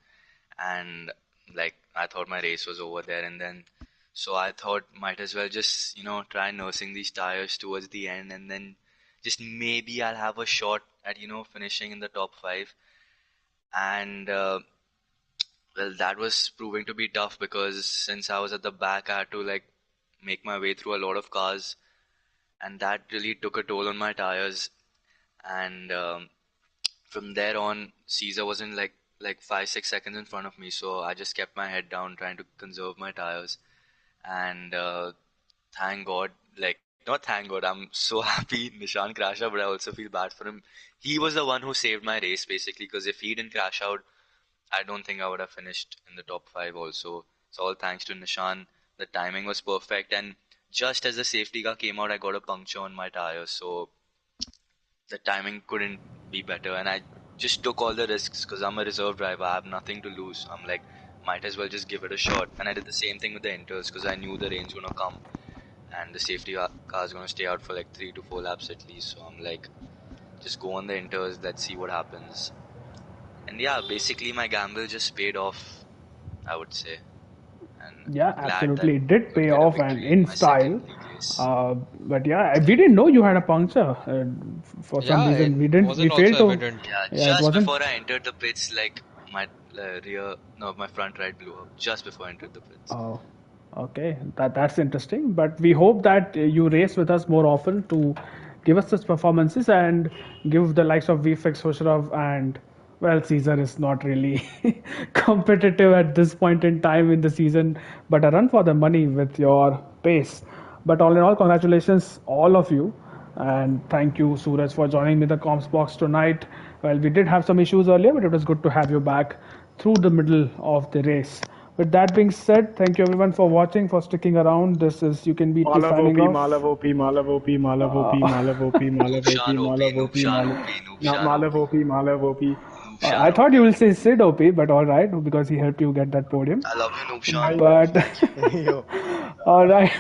and like I thought my race was over there, and then so I thought might as well just try nursing these tires towards the end, and then just maybe I'll have a shot at finishing in the top five. And well, that was proving to be tough because since I was at the back, I had to like make my way through a lot of cars, and that really took a toll on my tires. And from there on, Caesar wasn't like 5 6 seconds in front of me, so I just kept my head down, trying to conserve my tires. And thank God, like not thank God, I'm so happy Nishan crashed out, but I also feel bad for him. He was the one who saved my race basically, because if he didn't crash out, I don't think I would have finished in the top five also. It's all thanks to Nishan. The timing was perfect, and just as the safety car came out, I got a puncture on my tire. So the timing couldn't be better, and I just took all the risks because I'm a reserve driver. I have nothing to lose. I'm like, might as well just give it a shot. And I did the same thing with the inters because I knew the rain's gonna come and the safety car is gonna stay out for like 3 to 4 laps at least. So I'm like, just go on the inters. Let's see what happens. And yeah, basically my gamble just paid off, I would say. And Yeah, glad that absolutely. It did could pay get a off and victory in in my second style. league race. But yeah, we didn't know you had a puncture. For some Yeah, it reason, we didn't. We wasn't failed also to. evident. Yeah, Yeah, it just wasn't. before I entered the pits, like my no, my front right blew up just before I entered the pits. Oh, okay. That's interesting. But we hope that you race with us more often to give us such performances and give the likes of VFX Hoshrov and well, Caesar is not really competitive at this point in time in the season, but a run for the money with your pace. But all in all, congratulations, all of you. And thank you, Suraj, for joining me in the comms box tonight. Well, we did have some issues earlier, but it was good to have you back through the middle of the race. With that being said, thank you everyone for watching, for sticking around. This is You Can Beat Me Malav signing OP, off. Malav OP, Malav OP, Malav OP, Uh, Malav OP, Malav OP, Noobshan OP, Malav OP, Noobshan Malav. OP, Now Noobshan Malav OP, OP, Malav OP. I Noobshan thought you OP. will say Sid OP, but all right, because he helped you get that podium. I love you, Noobshan. Bhai, But Yo, all right,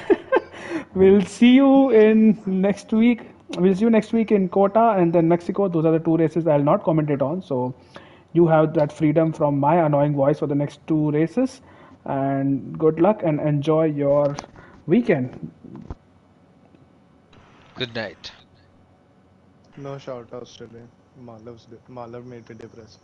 we'll see you in next week. We'll see you next week in Kota and then Mexico. Those are the two races I'll not comment it on. So you have that freedom from my annoying voice for the next two races. And good luck and enjoy your weekend. Good night. no shout outs today. Malav made me depressed.